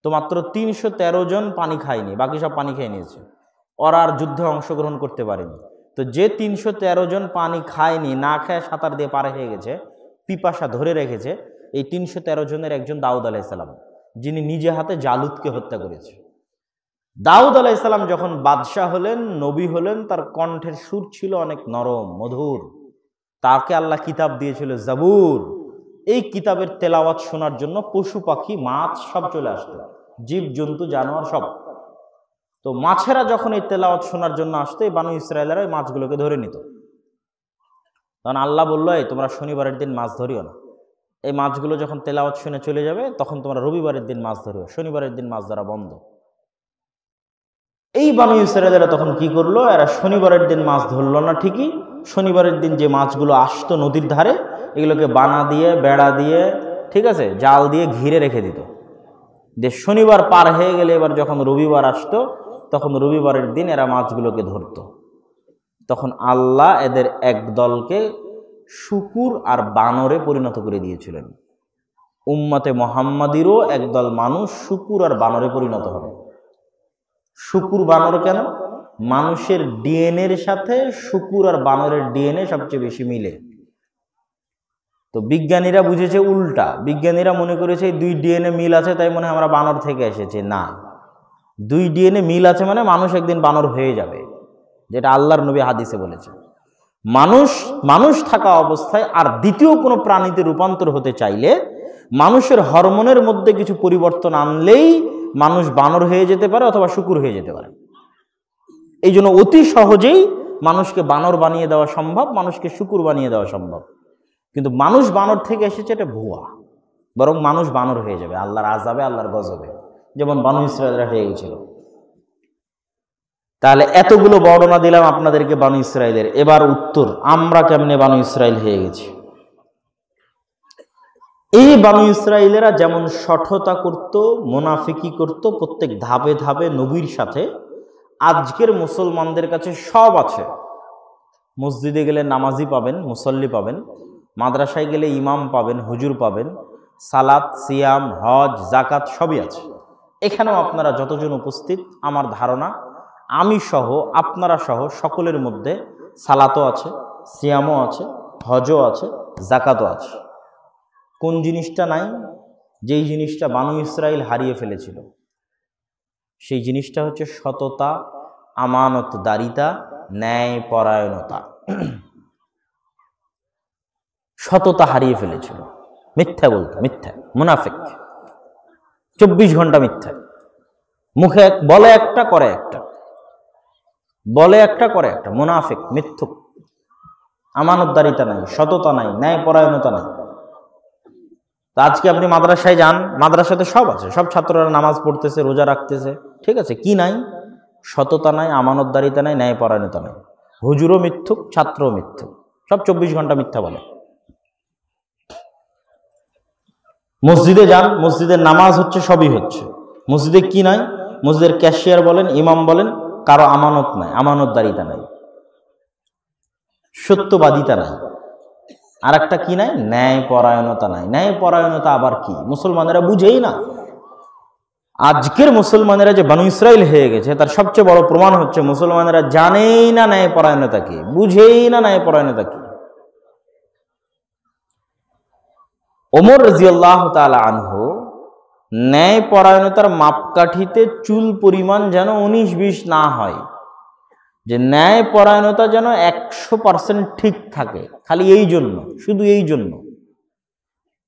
তো মাত্র 313 জন পানি খায়নি, বাকি সব পানি খেয়ে নিয়েছে। ওরা আর যুদ্ধে অংশগ্রহণ করতে পারেনি। তো যে 313 জন পানি খায়নি, না খায় সাঁতার দিয়ে পার হয়ে গেছে, পিপাসা ধরে রেখেছে, এই 313 জনের একজন দাউদ আলাইহিস সালাম, যিনি নিজে হাতে জালুতকে হত্যা করেছে। দাউদ আলাইহিস সালাম যখন বাদশাহ হলেন, নবী হলেন, তার কণ্ঠের সুর ছিল অনেক নরম মধুর। তাকে আল্লাহ কিতাব দিয়েছিল জাবুর। এই কিতাবের তেলাওয়াত শোনার জন্য পশু পাখি মাছ সব চলে আসতো, জীব জন্তু জানোয়ার সব। তো মাছেরা যখন এই তেলাওয়াত শোনার জন্য আসতো, এই বানু ইসরায়েলেরা এই মাছগুলোকে ধরে নিত। তখন আল্লাহ বলল, এই তোমরা শনিবারের দিন মাছ ধরিও না। এই মাছগুলো যখন তেলাওয়াত শুনে চলে যাবে, তখন তোমরা রবিবারের দিন মাছ ধরিও, শনিবারের দিন মাছ ধরা বন্ধ। এই বানু ইসরায়েলেরা তখন কি করলো, এরা শনিবারের দিন মাছ ধরলো না ঠিকই, শনিবারের দিন যে মাছগুলো আসতো নদীর ধারে, এগুলোকে বানা দিয়ে, বেড়া দিয়ে, ঠিক আছে, জাল দিয়ে ঘিরে রেখে দিত। যে শনিবার পার হয়ে গেলে এবার যখন রবিবার আসতো, তখন রবিবারের দিন এরা মাছগুলোকে ধরত। তখন আল্লাহ এদের এক দলকে শুকুর আর বানরে পরিণত করে দিয়েছিলেন। উম্মতে মুহাম্মাদিরও একদল মানুষ শুকুর আর বানরে পরিণত হবে। শুকুর বানর কেন? মানুষের ডিএনএর সাথে শুকুর আর বানরের ডিএনএ সবচেয়ে বেশি মিলে। তো বিজ্ঞানীরা বুঝেছে উল্টা। বিজ্ঞানীরা মনে করেছে এই 2 ডিএনএ মিল আছে, তাই মনে হয় আমরা বানর থেকে এসেছি। না, 2 ডিএনএ মিল আছে মানে মানুষ একদিন বানর হয়ে যাবে, যেটা আল্লাহর নবী হাদিসে বলেছে। মানুষ থাকা অবস্থায় আর দ্বিতীয় কোনো প্রাণীতে রূপান্তর হতে চাইলে মানুষের হরমোনের মধ্যে কিছু পরিবর্তন আনলেই মানুষ বানর হয়ে যেতে পারে অথবা শুকুর হয়ে যেতে পারে। এই জন্য অতি সহজেই মানুষকে বানর বানিয়ে দেওয়া সম্ভব, মানুষকে শুকুর বানিয়ে দেওয়া সম্ভব। কিন্তু মানুষ বানর থেকে এসেছে, এটা ভুয়া। বরং মানুষ বানর হয়ে যাবে আল্লাহর আযাবে, আল্লাহর গজবে, যেমন বানু ইসরায়েলরা হয়ে গেছিল। তাহলে এতগুলো বর্ণনা দিলাম আপনাদেরকে বানু ইসরায়েলের। এবার উত্তর, আমরা কেমনে বানু ইসরায়েল হয়ে গেছি। এই বানু ইসরায়েলেরা যেমন শঠতা করত, মুনাফিকি করত, প্রত্যেক ধাপে ধাপে নবীর সাথে, আজকের মুসলমানদের কাছে সব আছে। মসজিদে গেলে নামাজি পাবেন, মুসল্লি পাবেন, মাদ্রাসায় গেলে ইমাম পাবেন, হুজুর পাবেন, সালাত, সিয়াম, হজ, জাকাত সবই আছে। এখানেও আপনারা যতজন উপস্থিত, আমার ধারণা আমি সহ, আপনারা সহ সকলের মধ্যে সালাতও আছে, সিয়ামও আছে, হজও আছে, যাকাতও আছে। কোন জিনিসটা নাই? যেই জিনিসটা বানু ইসরাইল হারিয়ে ফেলেছিল, সেই জিনিসটা হচ্ছে সততা, আমানতদারিতা, ন্যায় পরায়ণতা। সততা হারিয়ে ফেলেছিল, মিথ্যা বলতো, মিথ্যা, মুনাফিক, 24 ঘন্টা মিথ্যা। মুখে বলে একটা, করে একটা, বলে একটা, করে একটা, মুনাফিক, মিথ্যুক। আমানতদারিতা নাই, সততা নাই, ন্যায় পরায়ণতা নাই। আজকে আপনি মাদ্রাসায় যান, মাদ্রাসাতে সব আছে, সব ছাত্ররা নামাজ পড়তেছে, রোজা রাখতেছে, ঠিক আছে, কি নাই? সততা নাই, আমানতদারিতা নাই, ন্যায় পরায়ণতা নাই। হুজুরও মিথ্যুক, ছাত্রও মিথ্যুক, সব 24 ঘন্টা মিথ্যা বলে। মসজিদে যান, মসজিদের নামাজ হচ্ছে, সবই হচ্ছে, মসজিদে কি নাই? মসজিদের ক্যাশিয়ার বলেন, ইমাম বলেন, কারো আমানত নাই, আমানতদারিতা নাই, সত্যবাদিতা নাই। আর একটা কি নাই? ন্যায় পরায়ণতা নাই। ন্যায় পরায়ণতা আবার কি? মুসলমানেরা বুঝেই না। আজকের মুসলমানেরা যে বানু ইসরাইল হয়ে গেছে, তার সবচেয়ে বড় প্রমাণ হচ্ছে মুসলমানেরা জানেই না ন্যায় পরায়ণতা কি, বুঝেই না ন্যায় পরায়ণতা কি। ওমর রাদিয়াল্লাহু তাআলা আনহু ন্যায় পরায়ণতার মাপকাঠিতে চুল পরিমাণ যেন 19-20 না হয়, যে ন্যায় পরায়ণতা যেন 100% ঠিক থাকে। খালি এই জন্য, শুধু এই জন্য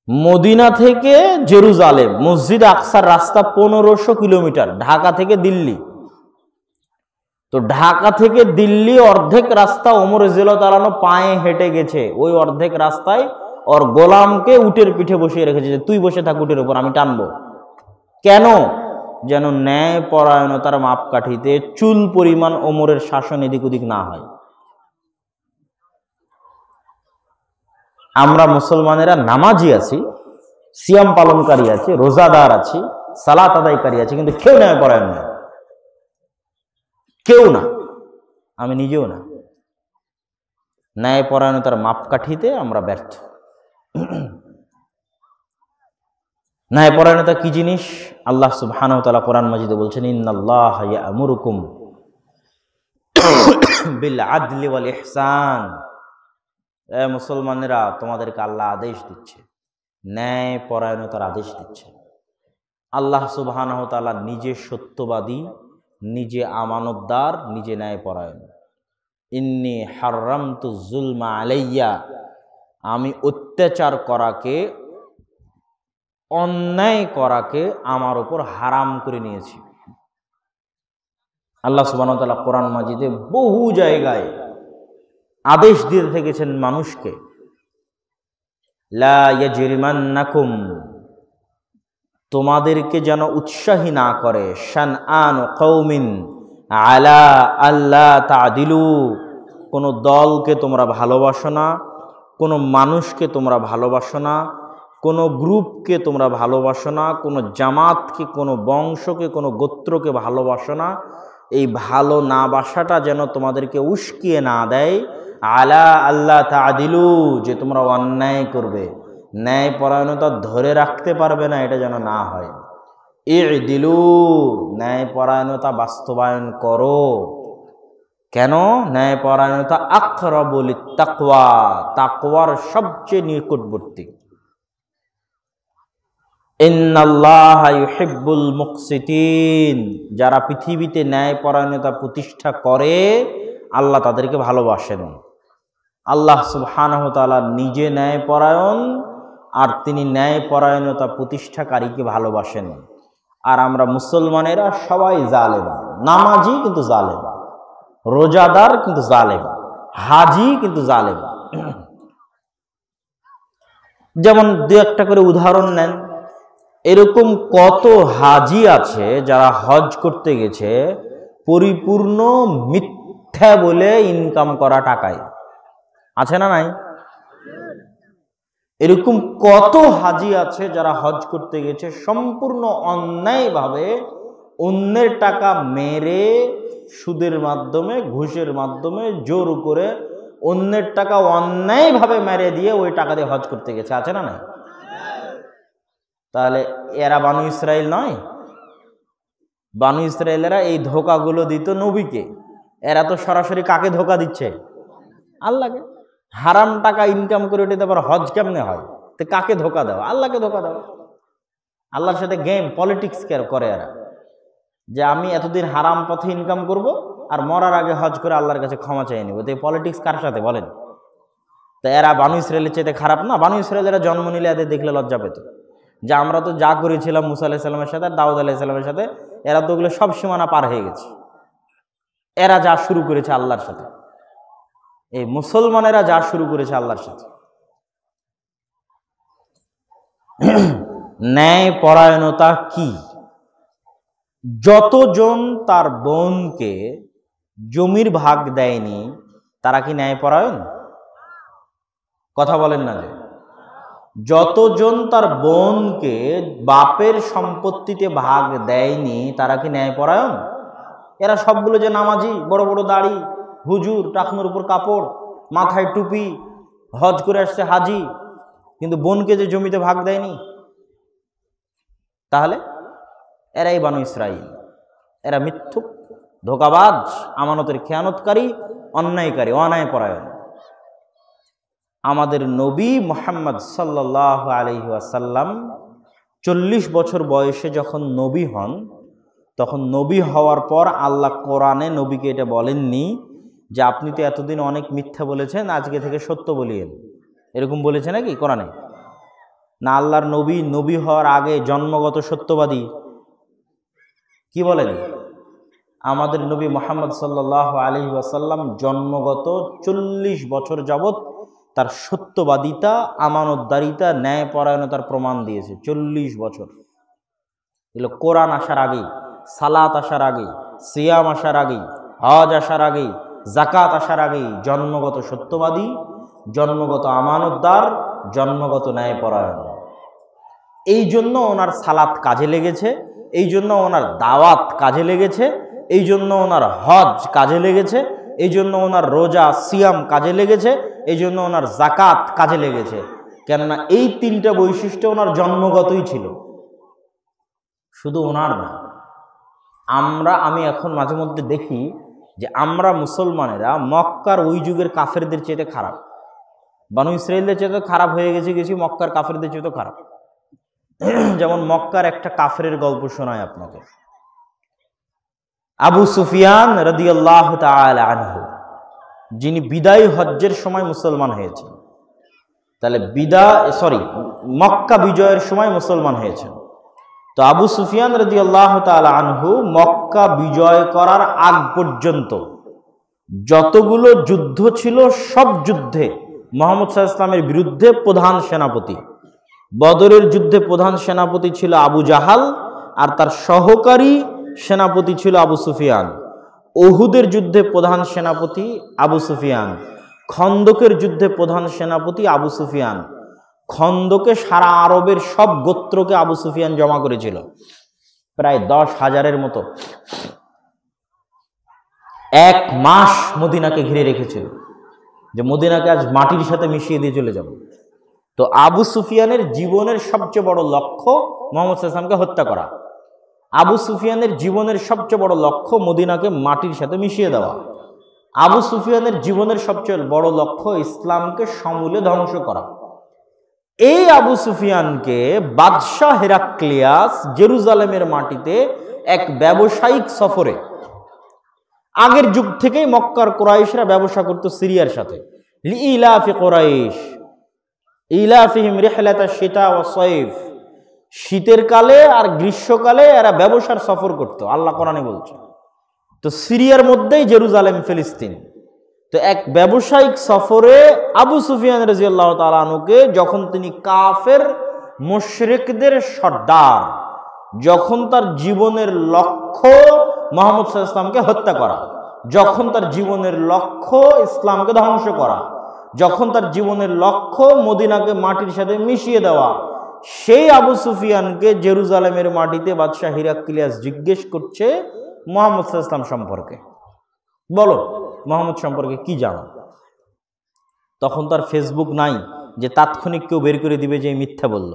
মদিনা থেকে জেরুজালেম মসজিদ আকসার রাস্তা 1500 কিলোমিটার, ঢাকা থেকে দিল্লি। তো ঢাকা থেকে দিল্লি অর্ধেক রাস্তা ওমর রাদিয়াল্লাহু তাআলা আনহু পায়ে হেঁটে গেছে। ওই অর্ধেক রাস্তায় ওর গোলামকে উটের পিঠে বসিয়ে রেখেছে, যে তুই বসে থাক উটের উপর, আমি টানবো। কেন? যেন ন্যায় পরায়ণতার মাপকাঠিতে চুল পরিমাণ ওমরের শাসন এদিক ওদিক না হয়। আমরা মুসলমানেরা নামাজি আছি, সিয়াম পালনকারী আছি, রোজাদার আছি, সালাত আদায়কারী আছি, কিন্তু কেউ ন্যায় পরায়ণ না, কেউ না, আমি নিজেও না। ন্যায় পরায়ণতার মাপকাঠিতে আমরা ব্যর্থ। ন্যায়পরায়ণতা কি জিনিস? আল্লাহ সুবহানাহু ওয়া তাআলা কোরআন মাজিদে বলছেন, ইন্নাল্লাহা ইয়া'মুরুকুম বিল আদলি ওয়াল ইহসান। এ মুসলমানেরা, তোমাদেরকে আল্লাহ আদেশ দিচ্ছে, ন্যায় পরায়ণতার আদেশ দিচ্ছে। আল্লাহ সুবহানাহু ওয়া তাআলা নিজে সত্যবাদী, নিজে আমানতদার, নিজে ন্যায় পরায়ণ। ইন্নী হাররামতু যুলমা আলাইয়া, আমি অত্যাচার করাকে, অন্যায় করাকে আমার উপর হারাম করে নিয়েছি। আল্লাহ সুবহানাহু ওয়া তাআলা কোরআন মাজিদে বহু জায়গায় আদেশ দিয়ে থেকেছেন মানুষকে, লা ইয়াজরিমান্নাকুম, তোমাদেরকে যেন উৎসাহী না করে, শানআন কওমিন আলা আল্লা তা'দিলু, কোনো দলকে তোমরা ভালোবাসো না, কোনো মানুষকে তোমরা ভালোবাসো না, কোনো গ্রুপকে তোমরা ভালোবাসো না, কোনো জামাতকে, কোনো বংশকে, কোনো গোত্রকে ভালোবাসো না। এই ভালো না বাসাটা যেন তোমাদেরকে উস্কিয়ে না দেয়, আলা আল্লাহ তা'দিলু, যে তোমরা অন্যায় করবে, ন্যায় পরায়ণতা ধরে রাখতে পারবে না, এটা যেন না হয়। ই'দিলু, ন্যায় পরায়ণতা বাস্তবায়ন করো। কেন? ন্যায় পরায়ণতা আকরাবু লিত-তাকওয়া, তাকওয়ার সবচেয়ে নিকটবর্তী। ইন্নাল্লাহা ইউহিব্বুল মুকসিতিন, যারা পৃথিবীতে ন্যায় পরায়ণতা প্রতিষ্ঠা করে আল্লাহ তাদেরকে ভালোবাসেন। আল্লাহ সুবহানাহু ওয়া তাআলা নিজে ন্যায় পরায়ণ, আর তিনি ন্যায় পরায়ণতা প্রতিষ্ঠাকারীকে ভালোবাসেন। আর আমরা মুসলমানেরা সবাই জালেম, নামাজি কিন্তু জালেম, রোজাদার কিন্তু জালেম, হাজি কিন্তু জালেম। যেমন দু একটা করে উদাহরণ নেন। এরকম কত হাজি আছে যারা হজ করতে গেছে পরিপূর্ণ মিথ্যা বলে ইনকাম করা টাকায়, আছে না নাই? এরকম কত হাজি আছে যারা হজ করতে গেছে সম্পূর্ণ অন্যায়ভাবে অন্যের টাকা মেরে, সুদের মাধ্যমে, ঘুষের মাধ্যমে জোর করে অন্যের টাকা অন্যায়ভাবে মেরে দিয়ে ওই টাকা দিয়ে হজ করতে গেছে, আছে না নাই? তাহলে এরা বানু ইসরাইল নয়? বানু ইসরাইলেরা এই ধোকাগুলো দিত নবীকে, এরা তো সরাসরি কাকে ধোকা দিচ্ছে? আল্লাহকে। হারাম টাকা ইনকাম করে ওটাতে আবার হজ কেমনে হয়? তো কাকে ধোকা দাও? আল্লাহকে ধোকা দাও। আল্লাহর সাথে গেম পলিটিক্স করে এরা, যে আমি এতদিন হারাম পথে ইনকাম করব আর মরার আগে হজ করে আল্লাহর কাছে ক্ষমা চেয়ে নিব। তো এই পলিটিক্স কার সাথে বলেন? তো এরা বানু ইসরায়েলের চাইতে খারাপ না? বানু ইসরায়েলেরা জন্ম নিলে এদের দেখলে লজ্জা পেত, যে আমরা তো যা করেছিলাম মুসা আলাইহিস সালামের সাথে আর দাউদ আলাইহিস সালামের সাথে, এরা তো ওগুলো সব সীমানা পার হয়ে গেছে। এরা যা শুরু করেছে আল্লাহর সাথে, এই মুসলমানেরা যা শুরু করেছে আল্লাহর সাথে। ন্যায় পরায়ণতা কি? যতজন তার বোনকে জমির ভাগ দেয়নি তারা কি ন্যায় পরায়ণ? কথা বলেন না যে যতজন তার বোনকে বাপের সম্পত্তিতে ভাগ দেয়নি তারা কি ন্যায় পরায়ণ? এরা সবগুলো যে নামাজি, বড় বড় দাড়ি, হুজুর, টাকনোর উপর কাপড়, মাথায় টুপি, হজ করে আসছে হাজি, কিন্তু বোনকে যে জমিতে ভাগ দেয়নি, তাহলে এরাই বানু ইসরাইল। এরা মিথ্যুক, ধোঁকাবাজ, আমানতের খেয়ানতকারী, অন্যায়কারী, অন্যায় পরায়ণ। আমাদের নবী মুহাম্মদ সাল্লাল্লাহু আলাইহি ওয়াসাল্লাম 40 বছর বয়সে যখন নবী হন, তখন নবী হওয়ার পর আল্লাহ কোরআনে নবীকে এটা বলেননি যে আপনি তো এতদিন অনেক মিথ্যা বলেছেন, আজকে থেকে সত্য বলিয়েন, এরকম বলেছে নাকি কোরআনে? না, আল্লাহর নবী নবী হওয়ার আগে জন্মগত সত্যবাদী। কি বলেন? আমাদের নবী মুহাম্মদ সাল্লাল্লাহু আলাইহি ওয়াসাল্লাম জন্মগত 40 বছর যাবত তার সত্যবাদিতা, আমানতদারিতা, ন্যায় পরায়ণতার প্রমাণ দিয়েছে। 40 বছর। এগুলো কোরআন আসার আগেই, সালাত আসার আগেই, সিয়াম আসার আগেই, হজ আসার আগেই, জাকাত আসার আগেই জন্মগত সত্যবাদী, জন্মগত আমানতদার, জন্মগত ন্যায় পরায়ণ। এই জন্য ওনার সালাত কাজে লেগেছে, এই জন্য ওনার দাওয়াত কাজে লেগেছে, এই জন্য ওনার হজ কাজে লেগেছে, এই জন্য ওনার রোজা সিয়াম কাজে লেগেছে, এই জন্য ওনার জাকাত কাজে লেগেছে। কেননা এই 3টা বৈশিষ্ট্য ওনার জন্মগতই ছিল, শুধু ওনার না। আমি এখন মাঝে মধ্যে দেখি যে আমরা মুসলমানেরা মক্কার ওই যুগের কাফেরদের চেয়ে খারাপ, বানু ইসরায়েলদের চেয়ে খারাপ হয়ে গেছি, মক্কার কাফেরদের চেয়ে খারাপ। যেমন মক্কার একটা কাফেরের গল্প শোনায় আপনাকে। আবু সুফিয়ান রাদিয়াল্লাহু তাআলা আনহু, যিনি বিদায় হজ্জের সময় মুসলমান হয়েছেন, তাহলে মক্কা বিজয়ের সময় মুসলমান হয়েছেন। তো আবু সুফিয়ান রাদিয়াল্লাহু তাআলা আনহু মক্কা বিজয় করার আগ পর্যন্ত যতগুলো যুদ্ধ ছিল সব যুদ্ধে মুহাম্মদ সাল্লাল্লাহু আলাইহি ওয়াসাল্লামের বিরুদ্ধে প্রধান সেনাপতি। বদরের যুদ্ধে প্রধান সেনাপতি ছিল আবু জাহাল আর তার সহকারী সেনাপতি ছিল আবু সুফিয়ান। উহুদের যুদ্ধে প্রধান সেনাপতি আবু সুফিয়ান। খন্দকের যুদ্ধে প্রধান সেনাপতি আবু সুফিয়ান। খন্দকে সারা আরবের সব গোত্রকে আবু সুফিয়ান জমা করেছিল, প্রায় 10,000-এর মতো। 1 মাস মদিনাকে ঘিরে রেখেছিল, যে মদিনাকে আজ মাটির সাথে মিশিয়ে দিয়ে চলে যাব। তো আবু সুফিয়ানের জীবনের সবচেয়ে বড় লক্ষ্য মুহাম্মদ সাল্লাল্লাহু আলাইহি ওয়াসাল্লামকে হত্যা করা। আবু সুফিয়ানের জীবনের সবচেয়ে বড় লক্ষ্য মদিনাকে মাটির সাথে মিশিয়ে দেওয়া। আবু সুফিয়ানের জীবনের সবচেয়ে বড় লক্ষ্য ইসলামকে সমূলে ধ্বংস করা। এই আবু সুফিয়ানকে বাদশাহ হেরাক্লিয়াস জেরুজালেমের মাটিতে এক ব্যবসায়িক সফরে, আগের যুগ থেকেই মক্কার কুরাইশরা ব্যবসা করত সিরিয়ার সাথে, লিইলাফি কুরাইশ ইলাফিহিম রিহলাতাশ শিতা ওয়াস সাইফ, শীতের কালে আর গ্রীষ্মকালে এরা ব্যবসার সফর করত, আল্লাহ কোরআনে বলছে। তো সিরিয়ার মধ্যেই জেরুজালেম, ফিলিস্তিন। তো এক ব্যবসায়িক সফরে আবু সুফিয়ান রাদিয়াল্লাহু তাআলা আনহুকে, যখন তিনি কাফের মুশরিকদের সর্দার, যখন তার জীবনের লক্ষ্য মুহাম্মদ সাল্লাল্লাহু আলাইহি ওয়াসাল্লামকে হত্যা করা, যখন তার জীবনের লক্ষ্য ইসলামকে ধ্বংস করা, যখন তার জীবনের লক্ষ্য মদিনাকে মাটির সাথে মিশিয়ে দেওয়া, সেই আবু সুফিয়ানকে জেরুজালেমের মাটিতে বাদশাহ হিরাক্লিয়াস জিজ্ঞেস করছে মুহাম্মদ সাল্লাল্লাহু আলাইহি ওয়াসাল্লাম সম্পর্কে, বলো মুহাম্মদ সম্পর্কে কি জানো? তখন তার ফেসবুক নাই যে তাৎক্ষণিক কেউ বের করে দিবে যে মিথ্যা বলল,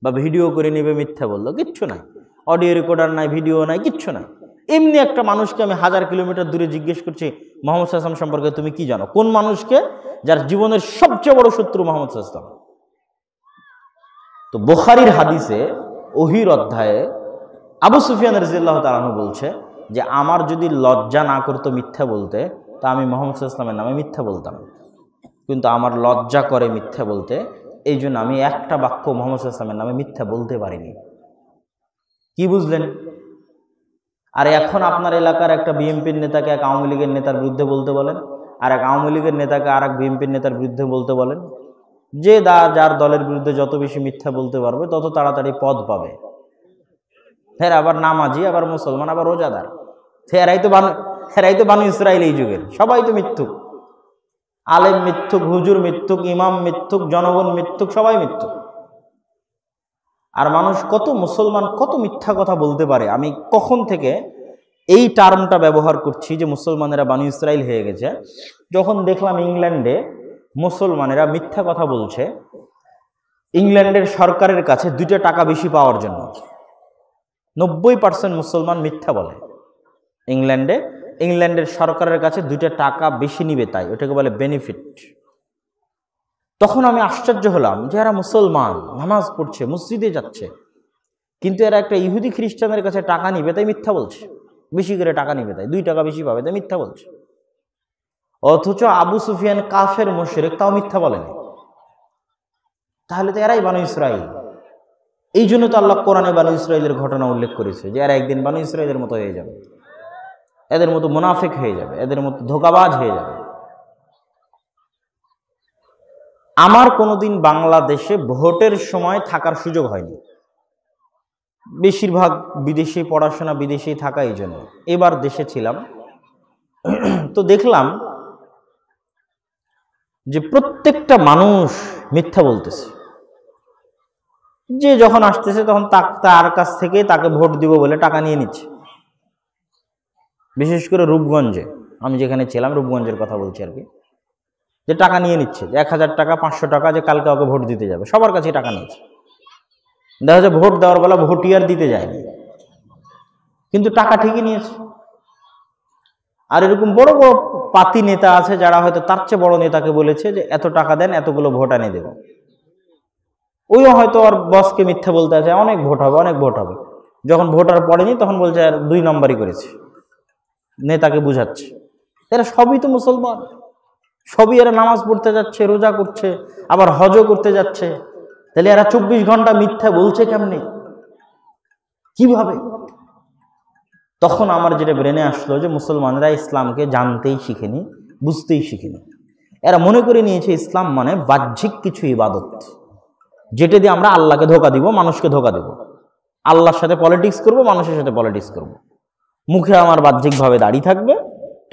বা ভিডিও করে নেবে মিথ্যা বলল, কিচ্ছু নাই। অডিও রেকর্ডার নাই, ভিডিও নাই, কিচ্ছু নাই। এমনি একটা মানুষকে আমি 1000 কিলোমিটার দূরে জিজ্ঞেস করছি মুহাম্মদ সাল্লাল্লাহু আলাইহি ওয়াসাল্লাম সম্পর্কে তুমি কি জানো? কোন মানুষকে? যার জীবনের সবচেয়ে বড় শত্রু মুহাম্মদ সাল্লাল্লাহু আলাইহি ওয়াসাল্লাম। তো বুখারীর হাদিসে ওহীর অধ্যায়ে আবু সুফিয়ান রাদিয়াল্লাহু তাআলা আনহু বলছে যে আমার যদি লজ্জা না করতো মিথ্যা বলতে, তা আমি মুহাম্মদ সাল্লাল্লাহু আলাইহি ওয়াসাল্লামের নামে মিথ্যা বলতাম, কিন্তু আমার লজ্জা করে মিথ্যা বলতে, এই জন্য আমি একটা বাক্য মুহাম্মদ সাল্লাল্লাহু আলাইহি ওয়াসাল্লামের নামে মিথ্যা বলতে পারিনি। কি বুঝলেন? আর এখন আপনার এলাকার একটা বিএনপির নেতাকে এক আওয়ামী লীগের নেতার বিরুদ্ধে বলতে বলেন, আর এক আওয়ামী লীগের নেতাকে আর এক বিএনপির নেতার বিরুদ্ধে বলতে বলেন, যে যার দলের বিরুদ্ধে যত বেশি মিথ্যা বলতে পারবে তত তাড়াতাড়ি পদ পাবে। ফের আবার নামাজি, আবার মুসলমান, আবার রোজাদার, এরাই তো বানু ইসরাইল এই যুগের, সবাই তো মিথ্যুক। আলেম মিথ্যুক, হুজুর মিথ্যুক, ইমাম মিথ্যুক, জনগণ মিথ্যুক, সবাই মিথ্যুক। আর মানুষ কত, মুসলমান কত মিথ্যা কথা বলতে পারে। আমি কখন থেকে এই টার্মটা ব্যবহার করছি যে মুসলমানেরা বানু ইসরাইল হয়ে গেছে, যখন দেখলাম ইংল্যান্ডে মুসলমানেরা মিথ্যা কথা বলছে ইংল্যান্ডের সরকারের কাছে 2টা টাকা বেশি পাওয়ার জন্য। 90% মুসলমান মিথ্যা বলে ইংল্যান্ডের সরকারের কাছে 2টা টাকা বেশি নিবে, তাই ওটাকে বলে বেনিফিট। তখন আমি আশ্চর্য হলাম যে এরা মুসলমান, নামাজ পড়ছে, মসজিদে যাচ্ছে, কিন্তু এরা একটা ইহুদি খ্রিস্টানের কাছে টাকা নিবে তাই মিথ্যা বলছে, বেশি করে টাকা নিবে তাই, 2 টাকা বেশি পাবে তাই মিথ্যা বলছে। অথচ আবু সুফিয়ান কাফের মুশরিক, তাও মিথ্যা বলেনি। তাহলে তো এরাই বানু ইসরাইল। এই জন্য তো আল্লাহ কোরআনে বানু ইসরাইলের ঘটনা উল্লেখ করেছে যে এরা একদিন বানু ইসরাইলের মতো হয়ে যাবে, এদের মতো মুনাফিক হয়ে যাবে, এদের মতো ধোঁকাবাজ হয়ে যাবে। আমার কোনোদিন বাংলাদেশে ভোটের সময় থাকার সুযোগ হয়নি, বেশিরভাগ বিদেশি পড়াশোনা, বিদেশেই থাকা, এই জন্য এবার দেশে ছিলাম। তো দেখলাম যে প্রত্যেকটা মানুষ মিথ্যা বলতেছে। যে যখন আসতেছে তখন তার কাছ থেকে তাকে ভোট দিব বলে টাকা নিয়ে নিচ্ছে। বিশেষ করে রূপগঞ্জে, আমি যেখানে ছিলাম রূপগঞ্জের কথা বলছি আর কি, যে টাকা নিয়ে নিচ্ছে, যে 1000 টাকা 500 টাকা, যে কালকে ওকে ভোট দিতে যাবে, সবার কাছে টাকা নিয়েছে। দেখা যায় ভোট দেওয়ার বেলা ভোটিয়ার দিতে যায়নি, কিন্তু টাকা ঠিকই নিয়েছে। আর এরকম বড় বড় পাতি নেতা আছে যারা হয়তো তার চেয়ে বড় নেতাকে বলেছে যে এত টাকা দেন, এতগুলো ভোট আনিয়ে দেব। ওইও হয়তো আর বসকে মিথ্যা বলতে আছে, অনেক ভোট হবে, অনেক ভোট হবে। যখন ভোট আর পড়েনি তখন বলছে আর 2 নম্বরই করেছে, নেতাকে বুঝাচ্ছে। এরা সবই তো মুসলমান, সবই এরা নামাজ পড়তে যাচ্ছে, রোজা করছে, আবার হজও করতে যাচ্ছে। তাহলে এরা 24 ঘন্টা মিথ্যা বলছে কেমনে, কিভাবে? তখন আমার যেটা ব্রেনে আসলো যে মুসলমানরা ইসলামকে জানতেই শিখেনি, বুঝতেই শিখেনি। এরা মনে করে নিয়েছে ইসলাম মানে বাহ্যিক কিছু ইবাদত, যেটা দিয়ে আমরা আল্লাহকে ধোঁকা দিব, মানুষকে ধোঁকা দিব। আল্লাহর সাথে পলিটিক্স করব, মানুষের সাথে পলিটিক্স করব। মুখে আমার বাহ্যিকভাবে দাড়ি থাকবে,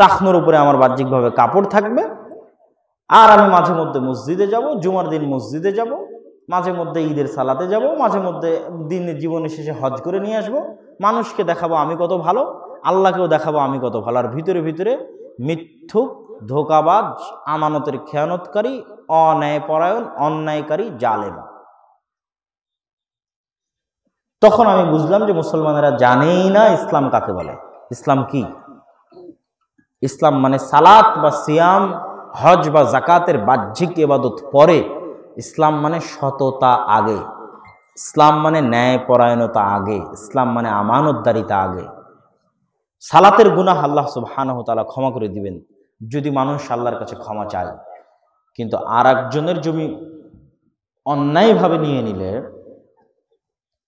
টাকনোর উপরে আমার বাহ্যিকভাবে কাপড় থাকবে, আর আমি মাঝে মধ্যে মসজিদে যাব, জুমার দিন মসজিদে যাব, মাঝে মধ্যে ঈদের সালাতে যাব, মাঝে মধ্যে দিনের জীবনের শেষে হজ করে নিয়ে আসবো। মানুষকে দেখাবো আমি কত ভালো, আল্লাহকেও দেখাবো আমি কত ভালো। আর ভিতরে ভিতরে মিথ্যুক, ধোঁকাবাজ, আমানতের খেয়ানতকারী, অন্যায়পরায়ণ, অন্যায়কারী, জালেম। তখন আমি বুঝলাম যে মুসলমানেরা জানেই না ইসলাম কাকে বলে। ইসলাম কি? ইসলাম মানে সালাত বা সিয়াম, হজ বা জাকাতের বাহ্যিক ইবাদত পরে, ইসলাম মানে সততা আগে, ইসলাম মানে ন্যায়পরায়ণতা আগে, ইসলাম মানে আমানতদারিতা আগে। সালাতের গুনাহ আল্লাহ সুবহানাহু ওয়া তাআলা ক্ষমা করে দিবেন যদি মানুষ আল্লাহর কাছে ক্ষমা চায়, কিন্তু আর একজনের জমি অন্যায়ভাবে নিয়ে নিলে,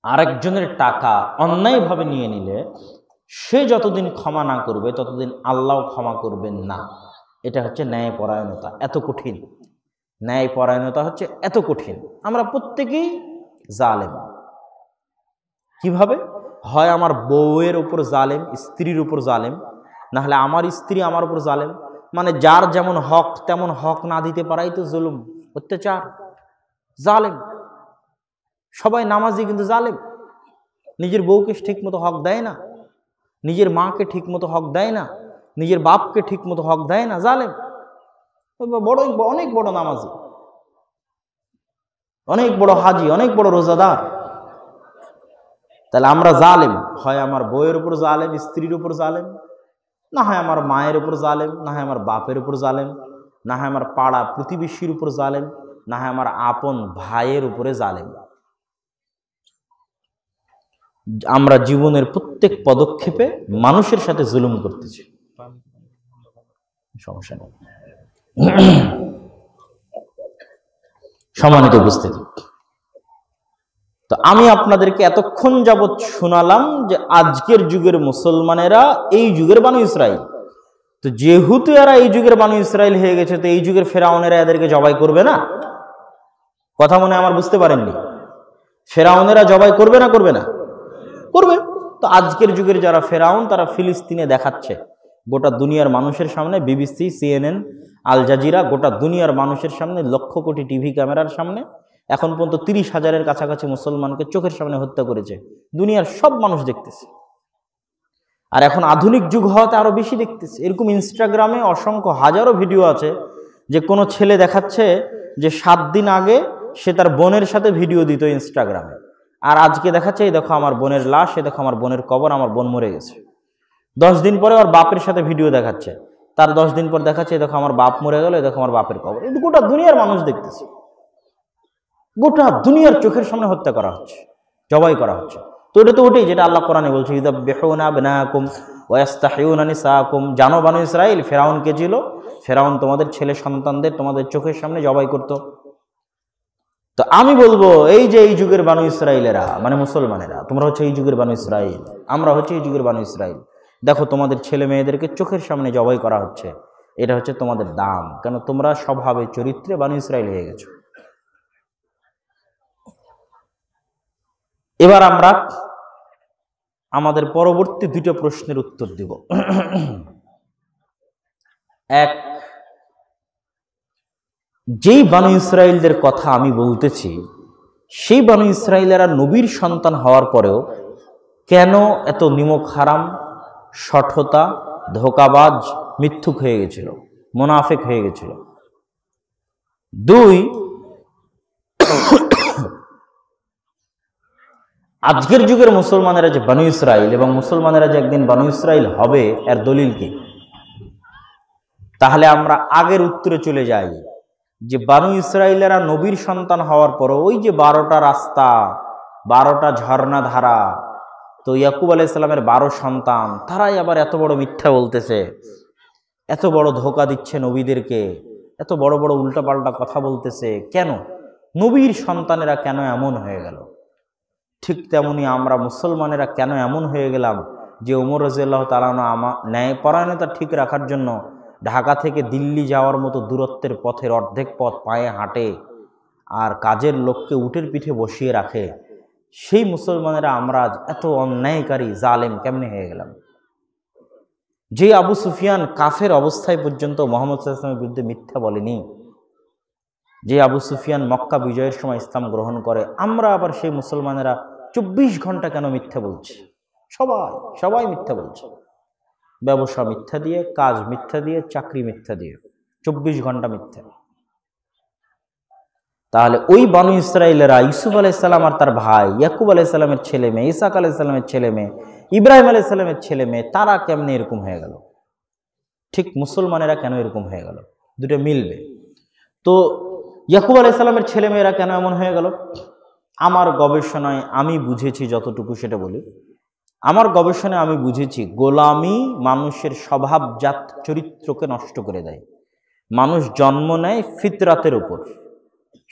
আরেকজনের টাকা অন্যায়ভাবে নিয়ে নিলে, সে যতদিন ক্ষমা না করবে ততদিন আল্লাহ ক্ষমা করবেন না। এটা হচ্ছে ন্যায়পরায়ণতা। এত কঠিন ন্যায়পরায়ণতা হচ্ছে, এত কঠিন। আমরা প্রত্যেকেই জালেম। কিভাবে? হয় আমার বউয়ের উপর জালেম, স্ত্রীর উপর জালেম, না হলে আমার স্ত্রী আমার উপর জালেম। মানে যার যেমন হক তেমন হক না দিতে পারাই তো জুলুম, অত্যাচার, জালেম। সবাই নামাজি কিন্তু জালেম, নিজের বউকে ঠিক মতো হক দেয় না, নিজের মাকে ঠিক মতো হক দেয় না, নিজের বাপকে ঠিক মতো হক দেয় না, জালেম। অনেক বড় নামাজি, অনেক বড় হাজি, অনেক বড় রোজাদার। তাহলে আমরা জালেম। হয় আমার বউয়ের উপর জালেম, স্ত্রীর উপর জালেম, না হয় আমার মায়ের উপর জালেম, না হয় আমার বাপের উপর জালেম, না হয় আমার পাড়া প্রতিবেশীর উপর জালেম, না হয় আমার আপন ভাইয়ের উপরে জালেম। আমরা জীবনের প্রত্যেক পদক্ষেপে মানুষের সাথে জুলুম করতেছি। সমস্যা নেই। সম্মানিত উপস্থিতি, তো আমি আপনাদেরকে এতক্ষণ যাবৎ শোনালাম যে আজকের যুগের মুসলমানেরা এই যুগের বানু ইসরাইল। তো যেহেতু এরা এই যুগের বানু ইসরাইল হয়ে গেছে, তো এই যুগের ফেরাউনেরা এদেরকে জবাই করবে না? কথা মনে আমার বুঝতে পারেননি? ফেরাউনেরা জবাই করবে না করবে না? করবে। তো আজকের যুগের যারা ফেরাউন, তারা ফিলিস্তিনে দেখাচ্ছে গোটা দুনিয়ার মানুষের সামনে, বিবিসি, CNN, আল জাজিরা, গোটা দুনিয়ার মানুষের সামনে, লক্ষ কোটি টিভি ক্যামেরার সামনে এখন পর্যন্ত 30,000-এর কাছাকাছি মুসলমানকে চোখের সামনে হত্যা করেছে। দুনিয়ার সব মানুষ দেখতেছে। আর এখন আধুনিক যুগ হওয়াতে আরো বেশি দেখতেছে। এরকম ইনস্টাগ্রামে অসংখ্য হাজারো ভিডিও আছে যে কোনো ছেলে দেখাচ্ছে যে 7 দিন আগে সে তার বোনের সাথে ভিডিও দিত ইনস্টাগ্রামে, আর আজকে দেখাচ্ছে এই দেখো আমার বোনের লাশ, এ দেখো আমার বোনের কবর, আমার বোন মরে গেছে। 10 দিন পরে ওর বাপের সাথে ভিডিও দেখাচ্ছে, তার 10 দিন পর দেখাচ্ছে এই দেখো আমার বাপ মরে গেল, এই দেখো আমার বাপের কবর। এই গোটা দুনিয়ার মানুষ দেখতেছে, গোটা দুনিয়ার চোখের সামনে হত্যা করা হচ্ছে, জবাই করা হচ্ছে। তো এটা তো ওটাই যেটা আল্লাহ কোরআনে বলছে, ইযাববিহুনা আবনাকুম ওয়া ইস্তাহিয়ুনা নিসাকুম। জানো বানু ইসরাইল, ফেরাউন কে ছিল? ফেরাউন তোমাদের ছেলে সন্তানদের তোমাদের চোখের সামনে জবাই করত। তো আমি বলবো এই যে এই যুগের বানু ইসরাইলেরা, মানে মুসলমানেরা, তোমরা হচ্ছে এই যুগের বানু ইসরাইল, আমরা হচ্ছে এই যুগের বানু ইসরাইল। দেখো তোমাদের ছেলে মেয়েদেরকে চোখের সামনে জবাই করা হচ্ছে, এটা হচ্ছে তোমাদের দাম। কেন? তোমরা স্বভাবে চরিত্রে বানু ইসরাইল হয়ে গেছো। এবার আমরা আমাদের পরবর্তী 2টা প্রশ্নের উত্তর দিব। এক, যেই বানু ইসরাইলদের কথা আমি বলতেছি, সেই বানু ইসরাইলেরা নবীর সন্তান হওয়ার পরেও কেন এত নিমক হারাম, শঠতা, ধোঁকাবাজ, মিথ্যুক হয়ে গেছিল, মুনাফিক হয়ে গেছিল? 2, আজকের যুগের মুসলমানেরা যে বানু ইসরাইল এবং মুসলমানেরা যে একদিন বানু ইসরাইল হবে, এর দলিল কি? তাহলে আমরা আগের উত্তরে চলে যাই যে বানু ইসরাইলেরা নবীর সন্তান হওয়ার পর ওই যে 12টা রাস্তা, 12টা ঝর্ণা ধারা, তো ইয়াকুব আলাইহিস সালামের 12 সন্তান, তারাই আবার এত বড় মিথ্যা বলতেছে, এত বড় ধোঁকা দিচ্ছে নবীদেরকে, এত বড় বড় উল্টাপাল্টা কথা বলতেছে। কেন? নবীর সন্তানেরা কেন এমন হয়ে গেল? ঠিক তেমনি আমরা মুসলমানেরা কেন এমন হয়ে গেলাম যে ওমর রাদিয়াল্লাহু তাআলা ন্যায়পরায়ণতা ঠিক রাখার জন্য ঢাকা থেকে দিল্লি যাওয়ার মতো দূরত্বের পথের অর্ধেক পথ পায়ে হাঁটে আর কাজের লোককে উটের পিঠে বসিয়ে রাখে? সেই মুসলমানেরা আমরা এত অন্যায়কারী, জালেম কেমনে হয়ে গেলাম? যে আবু সুফিয়ান কাফের অবস্থায় পর্যন্ত মুহাম্মদ সাল্লাল্লাহু আলাইহি ওয়াসাল্লামের বিরুদ্ধে মিথ্যা বলেনি, যে আবু সুফিয়ান মক্কা বিজয়ের সময় ইসলাম গ্রহণ করে, আমরা আবার সেই মুসলমানেরা 24 ঘন্টা কেন মিথ্যা বলছি? সবাই মিথ্যা বলছে। ব্যবসা মিথ্যা দিয়ে, কাজ মিথ্যা দিয়ে, চাকরি মিথ্যা দিয়ে, 24 ঘন্টা মিথ্যা। তাহলে ওই বানু ইসরাইলেরা ইউসুফ আলাইহিস সালাম আর তার ভাই ইয়াকুব আলাইহিস সালামের ছেলে মেয়ে, ইসাক আলাইহিস সালামের ছেলে মেয়ে, ইব্রাহিম আলাইহিস সালামের ছেলে মেয়ে, তারা কেমনে এরকম হয়ে গেল? ঠিক মুসলমানেরা কেন এরকম হয়ে গেল? দুটো মিলবে। তো ইয়াকুব আলাইহিস সালামের ছেলে মেয়েরা কেন এমন হয়ে গেল? আমার গবেষণায় আমি বুঝেছি, যতটুকু সেটা বলি। আমার গবেষণায় আমি বুঝেছি, গোলামি মানুষের স্বভাবজাত চরিত্রকে নষ্ট করে দেয়। মানুষ জন্ম নেয় ফিতরাতের উপর,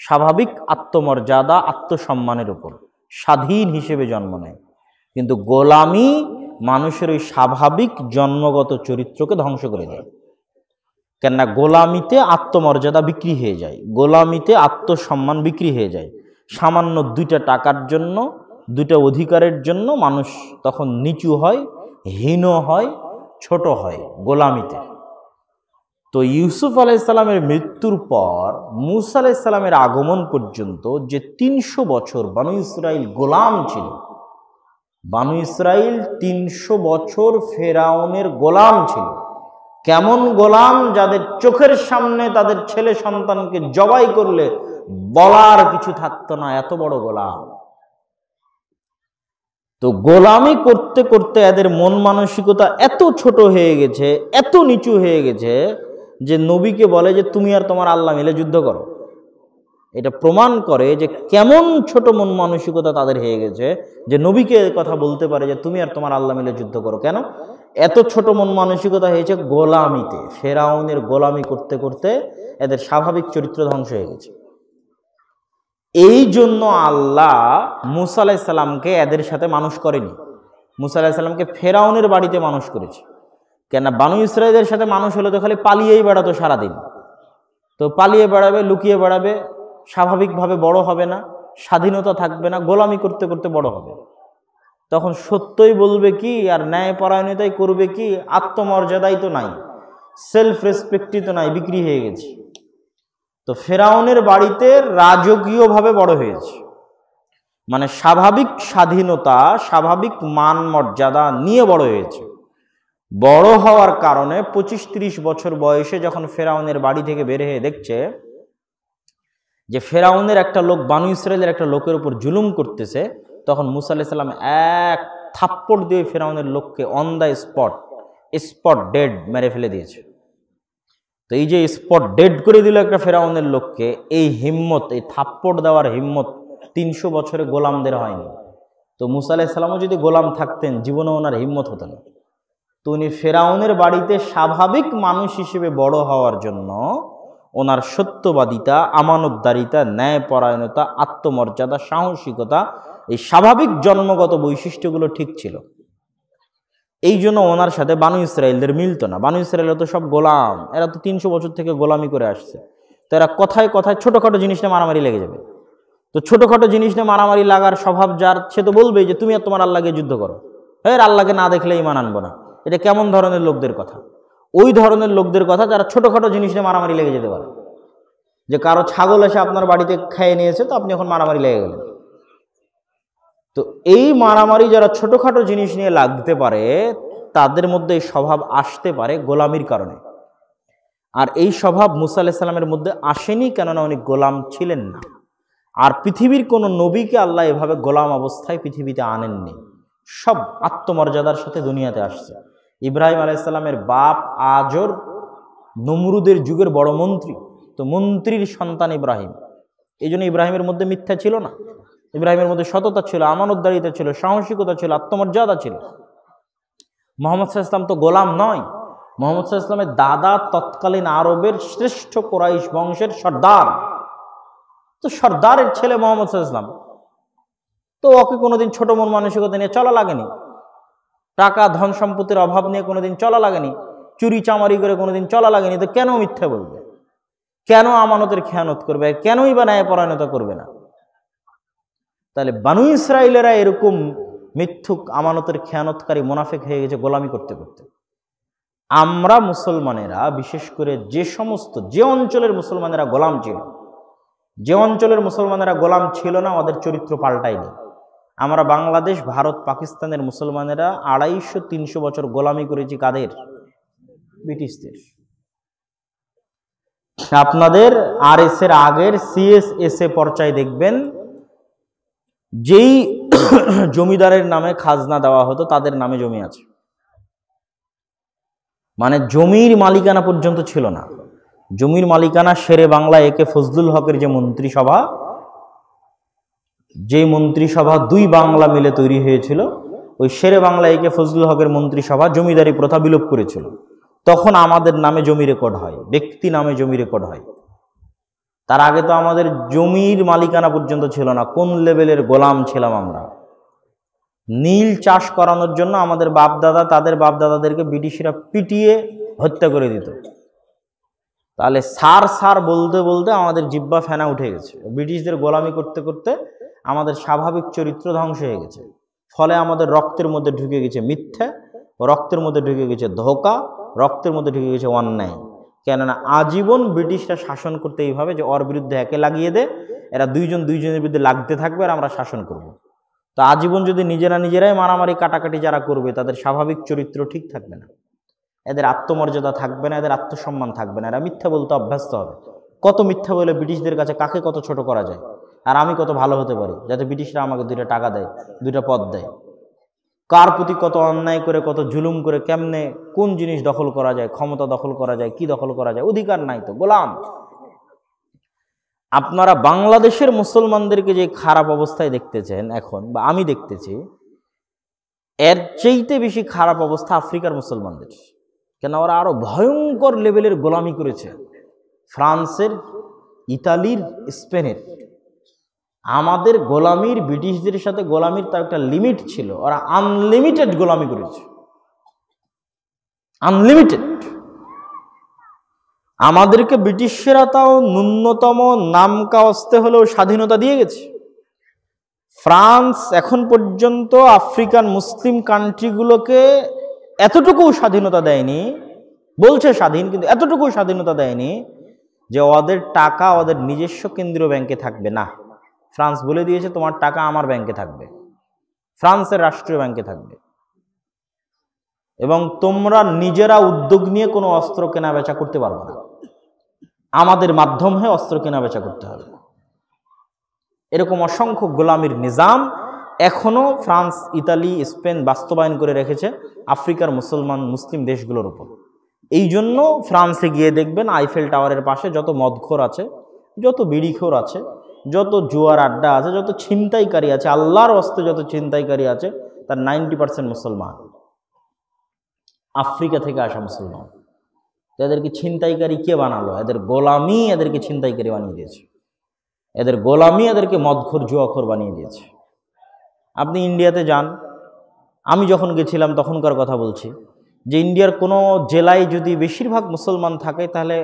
স্বাভাবিক আত্মমর্যাদা, আত্মসম্মানের উপর, স্বাধীন হিসেবে জন্ম নেয়। কিন্তু গোলামি মানুষের ওই স্বাভাবিক জন্মগত চরিত্রকে ধ্বংস করে দেয়। কেননা গোলামিতে আত্মমর্যাদা বিক্রি হয়ে যায়, গোলামিতে আত্মসম্মান বিক্রি হয়ে যায়। সামান্য 2টা টাকার জন্য, 2টা অধিকারের জন্য মানুষ তখন নিচু হয়, হীন হয়, ছোট হয় গোলামিতে। তো ইউসুফ আলাইহিস সালামের মৃত্যুর পর মূসা আলাইহিস সালামের আগমন পর্যন্ত যে 300 বছর বানু ইসরাইল গোলাম ছিল, বানু ইসরাইল 300 বছর ফেরাউনের গোলাম ছিল। কেমন গোলাম? যাদের চোখের সামনে তাদের ছেলে সন্তানকে জবাই করলে বলার কিছু থাকতো না, এত বড় গোলাম। তো গোলামি করতে করতে এদের মন মানসিকতা এত ছোট হয়ে গেছে, এত নিচু হয়ে গেছে যে নবীকে বলে যে তুমি আর তোমার আল্লাহ মিলে যুদ্ধ করো। এটা প্রমাণ করে যে কেমন ছোট মন মানসিকতা তাদের হয়ে গেছে, যে নবীকে কথা বলতে পারে যে তুমি আর তোমার আল্লাহ মিলে যুদ্ধ করো। কেন এত ছোট মন মানসিকতা হয়েছে? গোলামিতে, ফেরাউনের গোলামি করতে করতে এদের স্বাভাবিক চরিত্র ধ্বংস হয়ে গেছে। এই জন্য আল্লাহ মুসা আলাইহিস সালামকে এদের সাথে মানুষ করেনি। মুসা আলাইহিস সালামকে ফেরাউনের বাড়িতে মানুষ করেছে। কেন? বানু ইসরাইলের সাথে মানুষ হলে তো খালি পালিয়েই বেড়াতো সারাদিন। তো পালিয়ে বেড়াবে, লুকিয়ে বেড়াবে, স্বাভাবিকভাবে বড় হবে না, স্বাধীনতা থাকবে না, গোলামি করতে করতে বড় হবে। তখন সত্যই বলবে কি আর ন্যায়পরায়ণতাই করবে কি? আত্মমর্যাদাই তো নাই, সেলফ রেসপেক্টই তো নাই, বিক্রি হয়ে গেছে। তো ফেরাউনের বাড়িতে রাজকীয়ভাবে বড় হয়েছে, মানে স্বাভাবিক স্বাধীনতা, স্বাভাবিক মান মর্যাদা নিয়ে বড় হয়েছে। বড় হওয়ার কারণে 25-30 বছর বয়সে যখন ফেরাউনের বাড়ি থেকে বের হয়ে দেখছে যে ফেরাউনের একটা লোক বানু ইসরায়েলের একটা লোকের উপর জুলুম করতেছে, তখন মুসা আলাইহিস সালাম এক থাপ্পড় দিয়ে ফেরাউনের লোককে অন দ্য স্পট ডেড মেরে ফেলে দিয়েছে। তো এই যে স্পট ডেড করে দিল একটা ফেরাউনের লোককে, এই হিম্মত, এই থাপ্পড় দেওয়ার হিম্মত 300 বছরে গোলামদের হয়নি। তো মুসা আলাইহিস সালামও যদি গোলাম থাকতেন, জীবনে ওনার হিম্মত হতো না। তো উনি ফেরাউনের বাড়িতে স্বাভাবিক মানুষ হিসেবে বড় হওয়ার জন্য ওনার সত্যবাদিতা, আমানতদারিতা, ন্যায়পরায়ণতা, আত্মমর্যাদা, সাহসিকতা, এই স্বাভাবিক জন্মগত বৈশিষ্ট্যগুলো ঠিক ছিল। এই জন্য ওনার সাথে বানু ইসরায়েলদের মিলতো না। বানু ইসরায়েল তো সব গোলাম, এরা তো 300 বছর থেকে গোলামি করে আসছে। তো এরা কথায় কথায় ছোটোখাটো জিনিস নিয়ে মারামারি লেগে যাবে। তো ছোটোখাটো জিনিস নিয়ে মারামারি লাগার স্বভাব যার, সে তো বলবেই যে তুমি আর তোমার আল্লাহকে যুদ্ধ করো, হ্যাঁ আল্লাহকে না দেখলে ইমান আনবো না। এটা কেমন ধরনের লোকদের কথা? ওই ধরনের লোকদের কথা যারা ছোটোখাটো জিনিস নিয়ে মারামারি লেগে যেতে পারে। যে কারো ছাগল এসে আপনার বাড়িতে খেয়ে নিয়েছে, তো আপনি এখন মারামারি লেগে গেলেন। তো এই মারামারি যারা ছোটোখাটো জিনিস নিয়ে লাগতে পারে, তাদের মধ্যে এই স্বভাব আসতে পারে গোলামির কারণে। আর এই স্বভাব মুসা আলাইহিস সালামের মধ্যে আসেনি, কেননা উনি গোলাম ছিলেন না। আর পৃথিবীর কোনো নবীকে আল্লাহ এভাবে গোলাম অবস্থায় পৃথিবীতে আনেননি। সব আত্মমর্যাদার সাথে দুনিয়াতে আসছে। ইব্রাহিম আলাইহিস সালামের বাপ আজর নমরুদের যুগের বড় মন্ত্রী, তো মন্ত্রীর সন্তান ইব্রাহিম। এই জন্য ইব্রাহিমের মধ্যে মিথ্যা ছিল না, ইব্রাহিমের মধ্যে সততা ছিল, আমানতদারিতা ছিল, সাহসিকতা ছিল, আত্মমর্যাদা ছিল। মুহাম্মদ সাল্লাল্লাহু আলাইহি ওয়াসাল্লাম তো গোলাম নয়। মুহাম্মদ সাল্লাল্লাহু আলাইহি ওয়াসাল্লামের দাদা তৎকালীন আরবের শ্রেষ্ঠ কুরাইশ বংশের সর্দার, তো সর্দারের ছেলে মুহাম্মদ সাল্লাল্লাহু আলাইহি ওয়াসাল্লাম। তো ওকে কোনোদিন ছোট মন মানসিকতা নিয়ে চলা লাগেনি, টাকা ধন সম্পত্তির অভাব নিয়ে কোনোদিন চলা লাগেনি, চুরি চামারি করে কোনোদিন চলা লাগেনি। তো কেন মিথ্যা বলবে? কেন আমানতের খেয়ানত করবে? কেনই বা ন্যায়পরায়ণতা করবে না? তাহলে বানু ইসরায়েলেরা এরকম মিথ্যুক, আমানতের খেয়ানতকারী, মুনাফিক হয়ে গেছে গোলামি করতে করতে। আমরা মুসলমানেরা, বিশেষ করে যে অঞ্চলের মুসলমানেরা গোলাম ছিল, যে অঞ্চলের মুসলমানেরা গোলাম ছিল না, ওদের চরিত্র পাল্টায়নি। আমরা বাংলাদেশ, ভারত, পাকিস্তানের মুসলমানেরা 250-300 বছর গোলামি করেছি কাদের? ব্রিটিশদের। আপনাদের RS এর আগের CSSA পর্যায়ে দেখবেন, যেই জমিদারের নামে খাজনা দেওয়া হতো তাদের নামে জমি আছে, মানে জমির মালিকানা পর্যন্ত ছিল না। জমির মালিকানা শেরে বাংলা একে ফজলুল হকের যে মন্ত্রিসভা, যে মন্ত্রিসভা 2 বাংলা মিলে তৈরি হয়েছিল, ওই শেরে বাংলা একে ফজলুল হকের মন্ত্রিসভা জমিদারি প্রথা বিলোপ করেছিল। তখন আমাদের নামে জমি রেকর্ড হয়, ব্যক্তি নামে জমি রেকর্ড হয়। তার আগে তো আমাদের জমির মালিকানা পর্যন্ত ছিল না। কোন লেভেলের গোলাম ছিলাম আমরা! নীল চাষ করানোর জন্য আমাদের বাপদাদা, তাদের বাপদাদাদেরকে ব্রিটিশরা পিটিয়ে হত্যা করে দিত। তাহলে সার বলতে বলতে আমাদের জিব্বা ফেনা উঠে গেছে। ব্রিটিশদের গোলামি করতে করতে আমাদের স্বাভাবিক চরিত্র ধ্বংস হয়ে গেছে। ফলে আমাদের রক্তের মধ্যে ঢুকে গেছে মিথ্যা, রক্তের মধ্যে ঢুকে গেছে ধোঁকা, রক্তের মধ্যে ঢুকে গেছে অন্যায়। কেননা আজীবন ব্রিটিশরা শাসন করতে এইভাবে যে ওর বিরুদ্ধে একে লাগিয়ে দে, এরা দুইজনের বিরুদ্ধে লাগতে থাকবে আর আমরা শাসন করব। তো আজীবন যদি নিজেরাই মারামারি কাটাকাটি যারা করবে, তাদের স্বাভাবিক চরিত্র ঠিক থাকবে না, এদের আত্মমর্যাদা থাকবে না, এদের আত্মসম্মান থাকবে না, এরা মিথ্যা বলতে অভ্যস্ত হবে। কত মিথ্যা বলে ব্রিটিশদের কাছে কাকে কত ছোট করা যায়, আর আমি কত ভালো হতে পারি, যাতে ব্রিটিশরা আমাকে 2টা টাকা দেয়, 2টা পদ দেয়। কার প্রতি কত অন্যায় করে, কত জুলুম করে, কেমনে কোন জিনিস দখল করা যায়, ক্ষমতা দখল করা যায়, কি দখল করা যায়, অধিকার নাই তো, গোলাম। আপনারা বাংলাদেশের মুসলমানদেরকে যে খারাপ অবস্থায় দেখতেছেন এখন, বা আমি দেখতেছি, এর চাইতে বেশি খারাপ অবস্থা আফ্রিকার মুসলমানদের। কেন? ওরা আরো ভয়ঙ্কর লেভেলের গোলামি করেছে, ফ্রান্সের, ইতালির, স্পেনের। আমাদের গোলামির, ব্রিটিশদের সাথে গোলামির তার একটা লিমিট ছিল, ওরা আনলিমিটেড গোলামি করেছে, আনলিমিটেড। আমাদেরকে ব্রিটিশরা তাও ন্যূনতম নামকা অস্তে হলেও স্বাধীনতা দিয়ে গেছে। ফ্রান্স এখন পর্যন্ত আফ্রিকান মুসলিম কান্ট্রিগুলোকে এতটুকু স্বাধীনতা দেয়নি, বলছে স্বাধীন, কিন্তু এতটুকু স্বাধীনতা দেয়নি যে ওদের টাকা ওদের নিজস্ব কেন্দ্রীয় ব্যাংকে থাকবে না। ফ্রান্স বলে দিয়েছে তোমার টাকা আমার ব্যাংকে থাকবে, ফ্রান্সের রাষ্ট্রীয় ব্যাংকে থাকবে, এবং তোমরা নিজেরা উদ্যোগ নিয়ে কোনো অস্ত্র কেনা বেচা করতে পারবে না, আমাদের মাধ্যম হয়ে অস্ত্র কেনা বেচা করতে হবে। এরকম অসংখ্য গোলামির নিজাম এখনো ফ্রান্স, ইতালি, স্পেন বাস্তবায়ন করে রেখেছে আফ্রিকার মুসলিম দেশগুলোর উপর। এই জন্য ফ্রান্সে গিয়ে দেখবেন আইফেল টাওয়ারের পাশে যত মদখোর আছে, যত বিড়িখোর আছে, যত জুয়ার আড্ডা আছে, যত ছিনতাইকারী আছে, আল্লাহর হস্তে যত ছিনতাইকারী আছে, তার 90% মুসলমান, আফ্রিকা থেকে আসা মুসলমান। এদেরকে ছিনতাইকারী কে বানালো? এদের গোলামি এদেরকে ছিনতাইকারী বানিয়ে দিয়েছে, এদের গোলামি এদেরকে মদখোর, জুয়াখোর বানিয়ে দিয়েছে। আপনি ইন্ডিয়াতে যান, আমি যখন গেছিলাম তখনকার কথা বলছি, যে ইন্ডিয়ার কোনো জেলায় যদি বেশিরভাগ মুসলমান থাকে তাহলে,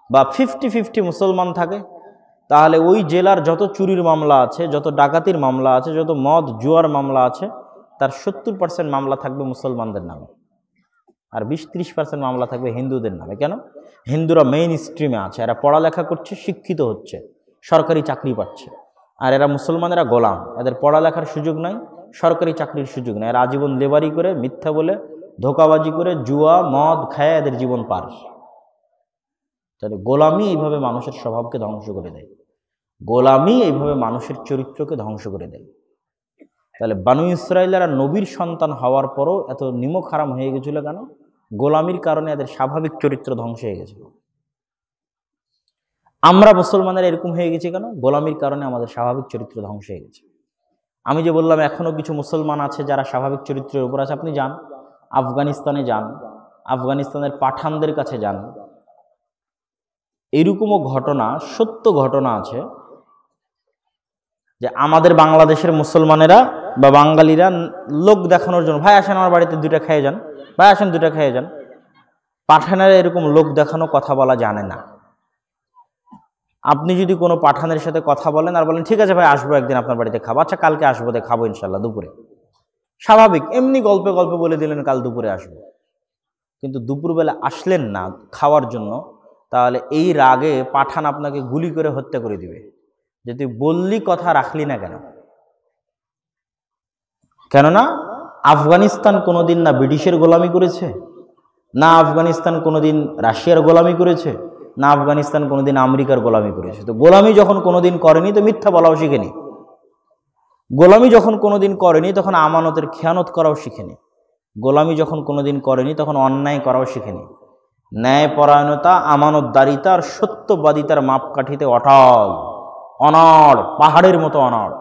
বা 50-50 মুসলমান থাকে, তাহলে ওই জেলার যত চুরির মামলা আছে, যত ডাকাতির মামলা আছে, যত মদ জুয়ার মামলা আছে, তার 70% মামলা থাকবে মুসলমানদের নামে, আর 20-30% মামলা থাকবে হিন্দুদের নামে। কেন? হিন্দুরা মেইন স্ট্রিমে আছে, এরা পড়ালেখা করছে, শিক্ষিত হচ্ছে, সরকারি চাকরি পাচ্ছে, আর এরা মুসলমানেরা গোলাম, এদের পড়ালেখার সুযোগ নাই, সরকারি চাকরির সুযোগ নেই, এরা আজীবন লেবারি করে, মিথ্যা বলে, ধোকাবাজি করে, জুয়া মদ খায় এদের জীবন পার। তাহলে গোলামি এইভাবে মানুষের স্বভাবকে ধ্বংস করে দেয়, গোলামি এইভাবে মানুষের চরিত্রকে ধ্বংস করে দেয়। তাহলে বানু ইসরায়েলরা নবীর সন্তান হওয়ার পরও এত নিমক হারাম হয়ে গেছিল কেন? গোলামির কারণে এদের স্বাভাবিক চরিত্র ধ্বংস হয়ে গেছিল। আমরা মুসলমানেরা এরকম হয়ে গেছি কেন? গোলামির কারণে আমাদের স্বাভাবিক চরিত্র ধ্বংস হয়ে গেছে। আমি যে বললাম এখনো কিছু মুসলমান আছে যারা স্বাভাবিক চরিত্রের উপর আছে, আপনি যান আফগানিস্তানে, যান আফগানিস্তানের পাঠানদের কাছে যান, এরকমও ঘটনা, সত্য ঘটনা আছে, যে আমাদের বাংলাদেশের মুসলমানেরা বা বাঙালিরা লোক দেখানোর জন্য, ভাই আসেন আমার বাড়িতে দুইটা খেয়ে যান, ভাই আসেন দুইটা খেয়ে যান, পাঠানেরা এরকম লোক দেখানো কথা বলা জানে না। আপনি যদি কোনো পাঠানের সাথে কথা বলেন আর বলেন ঠিক আছে ভাই আসবো একদিন আপনার বাড়িতে খাবো, আচ্ছা কালকে আসবো, খাবো ইনশাল্লাহ দুপুরে, স্বাভাবিক, এমনি গল্পে গল্পে বলে দিলেন কাল দুপুরে আসবো, কিন্তু দুপুরবেলা আসলেন না খাওয়ার জন্য, তাহলে এই রাগে পাঠান আপনাকে গুলি করে হত্যা করে দিবে, যে তুই বললি কথা রাখলি না কেন। কেননা আফগানিস্তান কোনোদিন না ব্রিটিশের গোলামি করেছে, না আফগানিস্তান কোনোদিন রাশিয়ার গোলামি করেছে, না আফগানিস্তান কোনোদিন আমেরিকার গোলামি করেছে। তো গোলামি যখন কোনোদিন করেনি তো মিথ্যা বলাও শিখেনি, গোলামি যখন কোনোদিন করেনি তখন আমানতের খেয়ানত করাও শিখেনি, গোলামি যখন কোনোদিন করেনি তখন অন্যায় করাও শিখেনি। ন্যায়পরায়ণতা, আমানতদারিতা আর সত্যবাদিতার মাপকাঠিতে অটল, অনড়, পাহাড়ের মতো অনড়,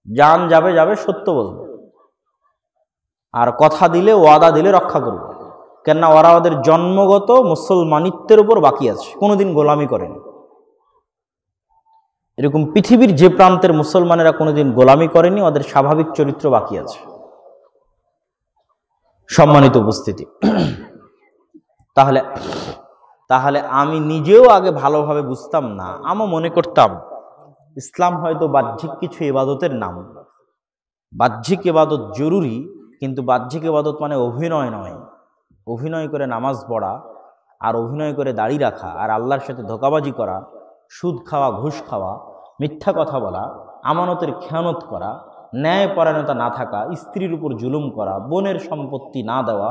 জান যাবে যাবে সত্য বলবে, আর কথা দিলে, ওয়াদা দিলে রক্ষা করবে। কেননা ওরা ওদের জন্মগত মুসলমানিত্বের উপর বাকি আছে, কোনোদিন গোলামি করেনি। এরকম পৃথিবীর যে প্রান্তের মুসলমানেরা কোনোদিন গোলামি করেনি, ওদের স্বাভাবিক চরিত্র বাকি আছে। সম্মানিত উপস্থিতি, তাহলে আমি নিজেও আগে ভালোভাবে বুঝতাম না, আমি মনে করতাম ইসলাম হয়তো বাহ্যিক কিছু ইবাদতের নাম, বাহ্যিক ইবাদত জরুরি, কিন্তু বাহ্যিক ইবাদত মানে অভিনয় নয়। অভিনয় করে নামাজ পড়া, আর অভিনয় করে দাড়ি রাখা, আর আল্লাহর সাথে ধোঁকাবাজি করা, সুদ খাওয়া, ঘুষ খাওয়া, মিথ্যা কথা বলা, আমানতের খেয়ানত করা, ন্যায়পরায়ণতা না থাকা, স্ত্রীর উপর জুলুম করা, বোনের সম্পত্তি না দেওয়া,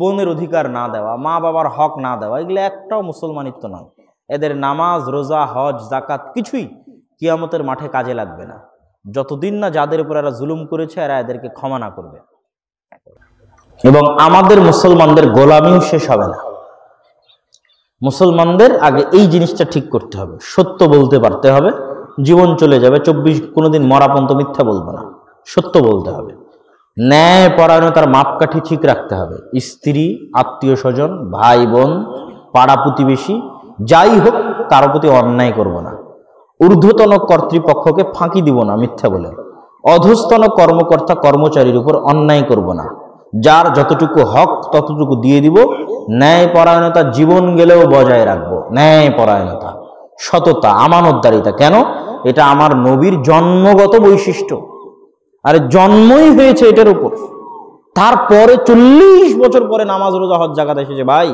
বোনের অধিকার না দেওয়া, মা বাবার হক না দেওয়া, এগুলো একটাও মুসলমানিত্ব নয়। এদের নামাজ, রোজা, হজ, জাকাত কিছুই কিয়ামতের মাঠে কাজে লাগবে না, যতদিন না যাদের উপর এরা জুলুম করেছে এরা এদেরকে ক্ষমা না করবে। এবং আমাদের মুসলমানদের গোলামিও শেষ হবে না। মুসলমানদের আগে এই জিনিসটা ঠিক করতে হবে, সত্য বলতে পারতে হবে। জীবন চলে যাবে, 24 কোনোদিন মরা পর্যন্ত মিথ্যা বলবো না, সত্য বলতে হবে। ন্যায় পরায়ণতার মাপকাঠি ঠিক রাখতে হবে। স্ত্রী, আত্মীয় স্বজন, ভাই বোন, পাড়া প্রতিবেশী যাই হোক তার প্রতি অন্যায় করব না। ঊর্ধ্বতন কর্তৃপক্ষকে ফাঁকি দিব না মিথ্যা বলে। অধস্তন কর্মকর্তা কর্মচারীর উপর অন্যায় করব না। যার যতটুকু হক ততটুকু দিয়ে দিব। ন্যায় পরায়ণতা জীবন গেলেও বজায় রাখবো। ন্যায় পরায়ণতা, সততা, আমানতদারিতা। কেন? এটা আমার নবীর জন্মগত বৈশিষ্ট্য। আরে জন্মই হয়েছে এটার উপর। তারপরে 40 বছর পরে নামাজ রোজা হজ জাকাত এসেছে। ভাই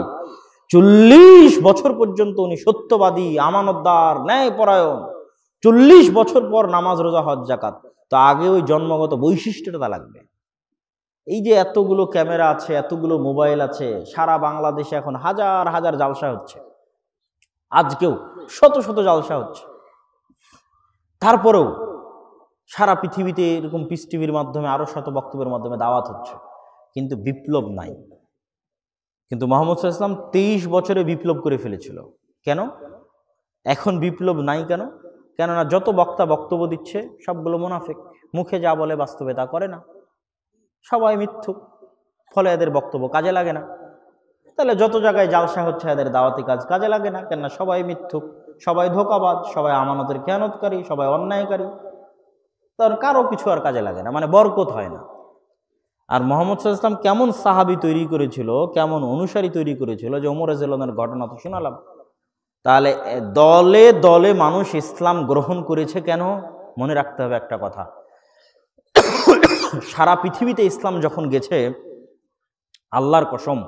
40 বছর পর্যন্ত উনি সত্যবাদী, আমানতদার, ন্যায় পরায়ণ। 40 বছর পর নামাজ রোজা হজ জাকাত। তো আগে ওই জন্মগত বৈশিষ্ট্যটা লাগবে। এই যে এতগুলো ক্যামেরা আছে, এতগুলো মোবাইল আছে, সারা বাংলাদেশে এখন হাজার হাজার জালসা হচ্ছে, আজকেও শত শত জালসা হচ্ছে। তারপরেও সারা পৃথিবীতে এরকম পিস টিভির মাধ্যমে আরো শত বক্তব্যের মাধ্যমে দাওয়াত হচ্ছে, কিন্তু বিপ্লব নাই। কিন্তু মুহাম্মদ সাল্লাল্লাহু আলাইহি ওয়াসাল্লাম 23 বছরে বিপ্লব করে ফেলেছিল। কেন এখন বিপ্লব নাই? কেননা যত বক্তা বক্তব্য দিচ্ছে সবগুলো মুনাফিক, মুখে যা বলে বাস্তবে তা করে না, সবাই মিথ্যুক, ফলে এদের বক্তব্য কাজে লাগে না। তাহলে যত জায়গায় জালসা হচ্ছে এদের দাওয়াতি কাজ কাজে লাগে না, কেননা সবাই মিথ্যুক, সবাই ধোঁকাবাজ, সবাই আমানতের খেয়ানতকারী, সবাই অন্যায়কারী। তার কারো কিছু আর কাজে লাগে না, মানে বরকত হয় না। আর মুহাম্মদ সাল্লাল্লাহু আলাইহি ওয়াসাল্লাম কেমন সাহাবী তৈরি করেছিল, কেমন অনুসারী তৈরি করেছিল, যে ওমর রাদিয়াল্লাহু আনহুর ঘটনা তো শোনালাম। তাহলে দলে দলে মানুষ ইসলাম গ্রহণ করেছে কেন? মনে রাখতে হবে একটা কথা, সারা পৃথিবীতে ইসলাম যখন গেছে, আল্লাহর কসম,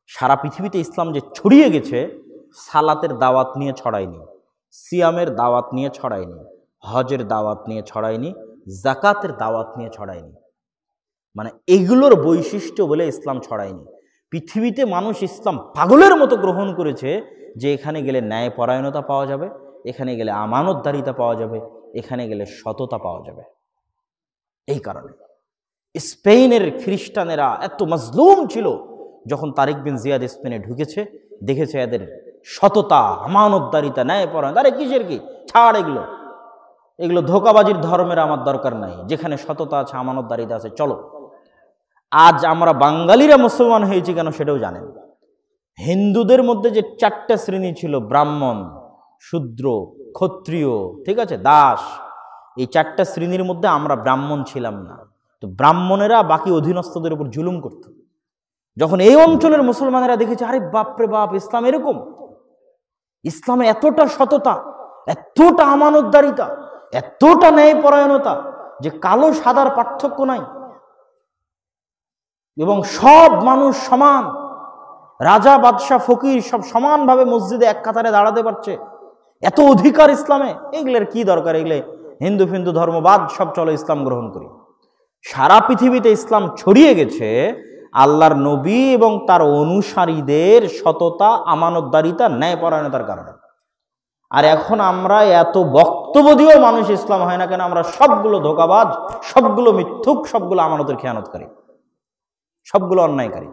সারা পৃথিবীতে ইসলাম যে ছড়িয়ে গেছে, সালাতের দাওয়াত নিয়ে ছড়ায়নি, সিয়ামের দাওয়াত নিয়ে ছড়ায়নি, হজের দাওয়াত নিয়ে ছড়ায়নি, জাকাতের দাওয়াত নিয়ে ছড়ায়নি। মানে এগুলোর বৈশিষ্ট্য বলে ইসলাম ছড়ায়নি। পৃথিবীতে মানুষ ইসলাম পাগলের মতো গ্রহণ করেছে, যে এখানে গেলে ন্যায় পরায়ণতা পাওয়া যাবে, এখানে গেলে আমানতদারিতা পাওয়া যাবে, এখানে গেলে সততা পাওয়া যাবে। এই কারণে স্পেনের খ্রিস্টানেরা এত মাজলুম ছিল, যখন তারিক বিন জিয়াদ স্পেনে ঢুকেছে, দেখেছে এদের সততা, আমানতদারিতা, ন্যায় পরায়ণতা। আরে কিসের কি, ছাড় এগুলো ধোঁকাবাজির ধর্মের আমার দরকার নাই, যেখানে সততা আছে, আমানতদারিতা আছে, চলো। আজ আমরা বাঙালিরা মুসলমান হয়েছি কেন সেটাও জানেন। হিন্দুদের মধ্যে যে 4টা শ্রেণী ছিল, ব্রাহ্মণ, শূদ্র, ক্ষত্রিয়, ঠিক আছে, দাস, এই 4টা শ্রেণীর মধ্যে আমরা ব্রাহ্মণ ছিলাম না। তো ব্রাহ্মণেরা বাকি অধীনস্থদের উপর জুলুম করত। যখন এই অঞ্চলের মুসলমানেরা দেখেছে, আরে বাপরে বাপ, ইসলাম এরকম, ইসলামে এতটা সততা, এতটা আমানতদারিতা, এতটা ন্যায়পরায়ণতা, যে কালো সাদার পার্থক্য নাই এবং সব মানুষ সমান, রাজা, বাদশাহ, ফকির সব সমানভাবে মসজিদে এক কাতারে দাঁড়াতে পারছে, এত অধিকার ইসলামে। এগুলোর কি দরকার? এগুলো হিন্দু ফিন্দু ধর্মবাদ, সব চলো ইসলাম গ্রহণ করি। সারা পৃথিবীতে ইসলাম ছড়িয়ে গেছে আল্লাহর নবী এবং তার অনুসারীদের সততা, আমানতদারিতা, ন্যায়পরায়ণতার কারণে। আর এখন আমরা এত বক্তব্য দিয়েও মানুষ ইসলাম হয় না কেন? আমরা সবগুলো ধোঁকাবাজ, সবগুলো মিথ্যুক, সবগুলো আমানতের খেয়ানতকারী, সবগুলো অন্যায়কারী।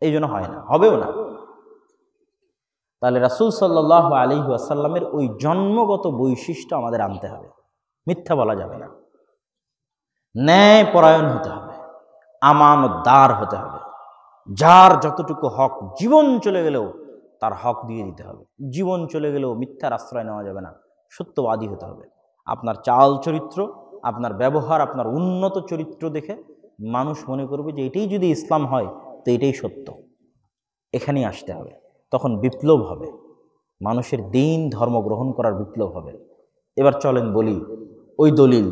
এই জন্য হয় না, হবেও না। তাহলে রাসূল সাল্লাল্লাহু আলাইহি ওয়াসাল্লামের ওই জন্মগত বৈশিষ্ট্য আমাদের আনতে হবে। মিথ্যা বলা যাবে না, ন্যায় পরায়ণ হতে হবে, আমানতদার হতে হবে। যার যতটুকু হক, জীবন চলে গেলেও তার হক দিয়ে দিতে হবে। জীবন চলে গেলেও মিথ্যার আশ্রয় নেওয়া যাবে না, সত্যবাদী হতে হবে। আপনার চাল চরিত্র, আপনার ব্যবহার, আপনার উন্নত চরিত্র দেখে মানুষ মনে করবে যে এটাই যদি ইসলাম হয় তো এটাই সত্য, এখানেই আসতে হবে। তখন বিপ্লব হবে, মানুষের দিন ধর্ম গ্রহণ করার বিপ্লব হবে। এবার চলেন বলি ওই দলিল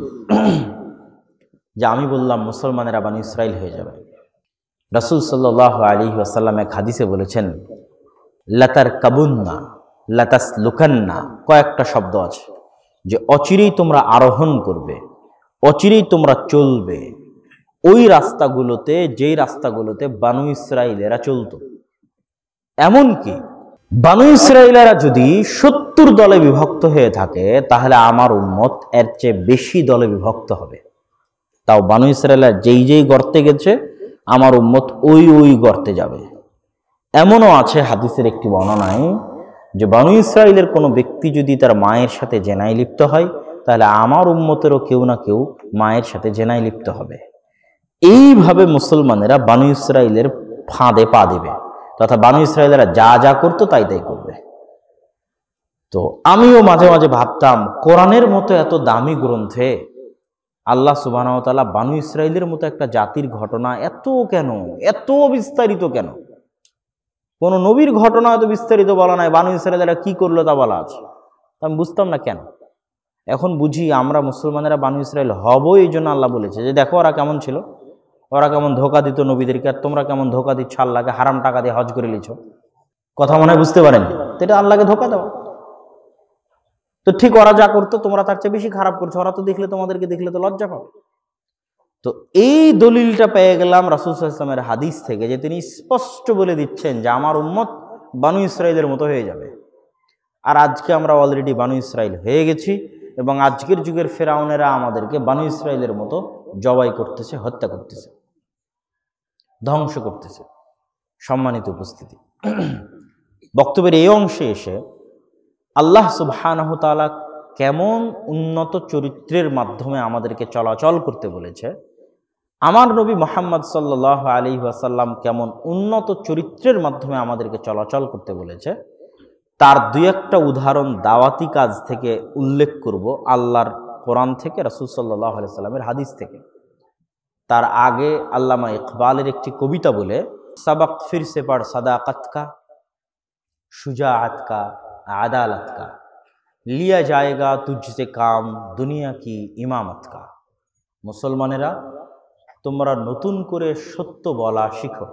যে আমি বললাম মুসলমানেরা বানি ইসরাইল হয়ে যাবে। রাসূল সাল্লাল্লাহু আলাইহি ওয়াসাল্লাম এক হাদিসে বলেছেন, লাতার কাবুন্না, লাতাস লুকান্না, কয়েকটা শব্দ আছে যে অচিরেই তোমরা আরোহণ করবে, অচিরেই তোমরা চলবে ওই রাস্তাগুলোতে, যেই রাস্তাগুলোতে বানু ইসরাইলেরা চলত। এমনকি বানু ইসরাইলেরা যদি 70 দলে বিভক্ত হয়ে থাকে, তাহলে আমার উম্মত এর চেয়ে বেশি দলে বিভক্ত হবে। তাও বানু ইসরাইলের যেই যেই গর্তে গেছে আমার উম্মত ওই ওই গর্তে যাবে। এমনও আছে হাদিসের একটি বর্ণনায় যে বনু ইসরাইলের কোনো ব্যক্তি যদি তার মায়ের সাথে জেনায় লিপ্ত হয়, তাহলে আমার উম্মতেরও কেউ না কেউ মায়ের সাথে জেনায় লিপ্ত হবে। এইভাবে মুসলমানেরা বনু ইসরাইলের ফাঁদে পা দেবে, তথা বনু ইসরাইলেরা যা যা করতো তাই তাই করবে। তো আমিও মাঝে মাঝে ভাবতাম, কোরআনের মতো এত দামি গ্রন্থে আল্লাহ সুবহানাহু ওয়া তাআলা বনু ইসরাইলের মতো একটা জাতির ঘটনা এত বিস্তারিত কেন? কোন নবীর ঘটনা এত বিস্তারিত বলা নাই, বনু ইসরাইলেরা কি করলো তা বলা আছে। আমি বুঝতাম না কেন। এখন বুঝি আমরা মুসলমানেরা বনু ইসরাইল হব, এই জন্য আল্লাহ বলেছে যে দেখো ওরা কেমন ছিল, ওরা কেমন ধোকা দিত নবীদেরকে, আর তোমরা কেমন ধোকা দিচ্ছ আল্লাহকে, হারাম টাকা দিয়ে হজ করে লিছ। কথা মনে হয় বুঝতে পারেন, এটা আল্লাহকে ধোকা দেওয়া। তো ঠিক ওরা যা করতো তোমরা তার চেয়ে বেশি খারাপ করছো, ওরা তো দেখলে, তোমাদেরকে দেখলে তো লজ্জা পাবে। তো এই দলিলটা পেয়ে গেলাম রাসূল সাল্লাল্লাহু আলাইহি ওয়াসাল্লামের হাদিস থেকে, যে তিনি স্পষ্ট বলে দিচ্ছেন যে আমার উম্মত বনু ইসরাইলের মতো হয়ে যাবে। আর আজকে আমরা অলরেডি বনু ইসরাইল হয়ে গেছি, এবং আজকের যুগের ফেরাউনেরা আমাদেরকে বনু ইসরাইলের মতো জবাই করতেছে, হত্যা করতেছে, ধ্বংস করতেছে। সম্মানিত উপস্থিতি, বক্তব্যের এই অংশে এসে আল্লাহ সুবহানাহু তাআলা কেমন উন্নত চরিত্রের মাধ্যমে আমাদেরকে চলাচল করতে বলেছে, আমার নবী মুহাম্মদ সাল্লাল্লাহু আলাইহি ওয়াসাল্লাম কেমন উন্নত চরিত্রের মাধ্যমে আমাদেরকে চলাচল করতে বলেছে, তার দুই একটা উদাহরণ দাওয়াতি কাজ থেকে উল্লেখ করব, আল্লাহর কোরআন থেকে, রাসূল সাল্লাল্লাহু আলাইহি ওয়াসাল্লামের হাদিস থেকে। তার আগে আল্লামা ইকবালের একটি কবিতা বলে, सबक फिर से पढ़ सदाकत का, शुजाअत का, अदालत का, लिया जाएगा तुझसे काम दुनिया की इमामत का। মুসলমানেরা তোমরা নতুন করে সত্য বলা শিখো।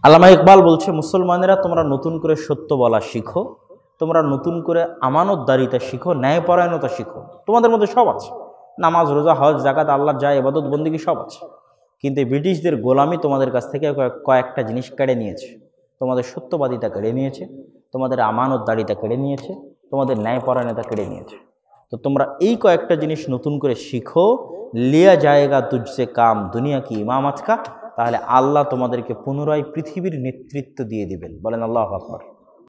আল্লামা ইকবাল বলছে, মুসলমানেরা তোমরা নতুন করে সত্য বলা শিখো, তোমরা নতুন করে আমানতদারিতা শিখো, ন্যায়পরায়ণতা শিখো। তোমাদের মধ্যে সব আছে, নামাজ, রোজা, হজ, যাকাত, আল্লাহর যা ইবাদত বন্দেগী সব আছে, কিন্তু ব্রিটিশদের গোলামি তোমাদের কাছ থেকে কয়েকটা জিনিস কেড়ে নিয়েছে। তোমাদের সত্যবাদিতা কেড়ে নিয়েছে, তোমাদের আমানতদারিতা কেড়ে নিয়েছে, তোমাদের ন্যায়পরায়ণতা কেড়ে নিয়েছে। তো তোমরা এই কয়েকটা জিনিস নতুন করে শিখো, লিয়া জায়েগা তুঝসে কাম দুনিয়া কি ইমামত কা, তাহলে আল্লাহ তোমাদেরকে পুনরায় পৃথিবীর নেতৃত্ব দিয়ে দিবেন। বলেন আল্লাহু আকবার।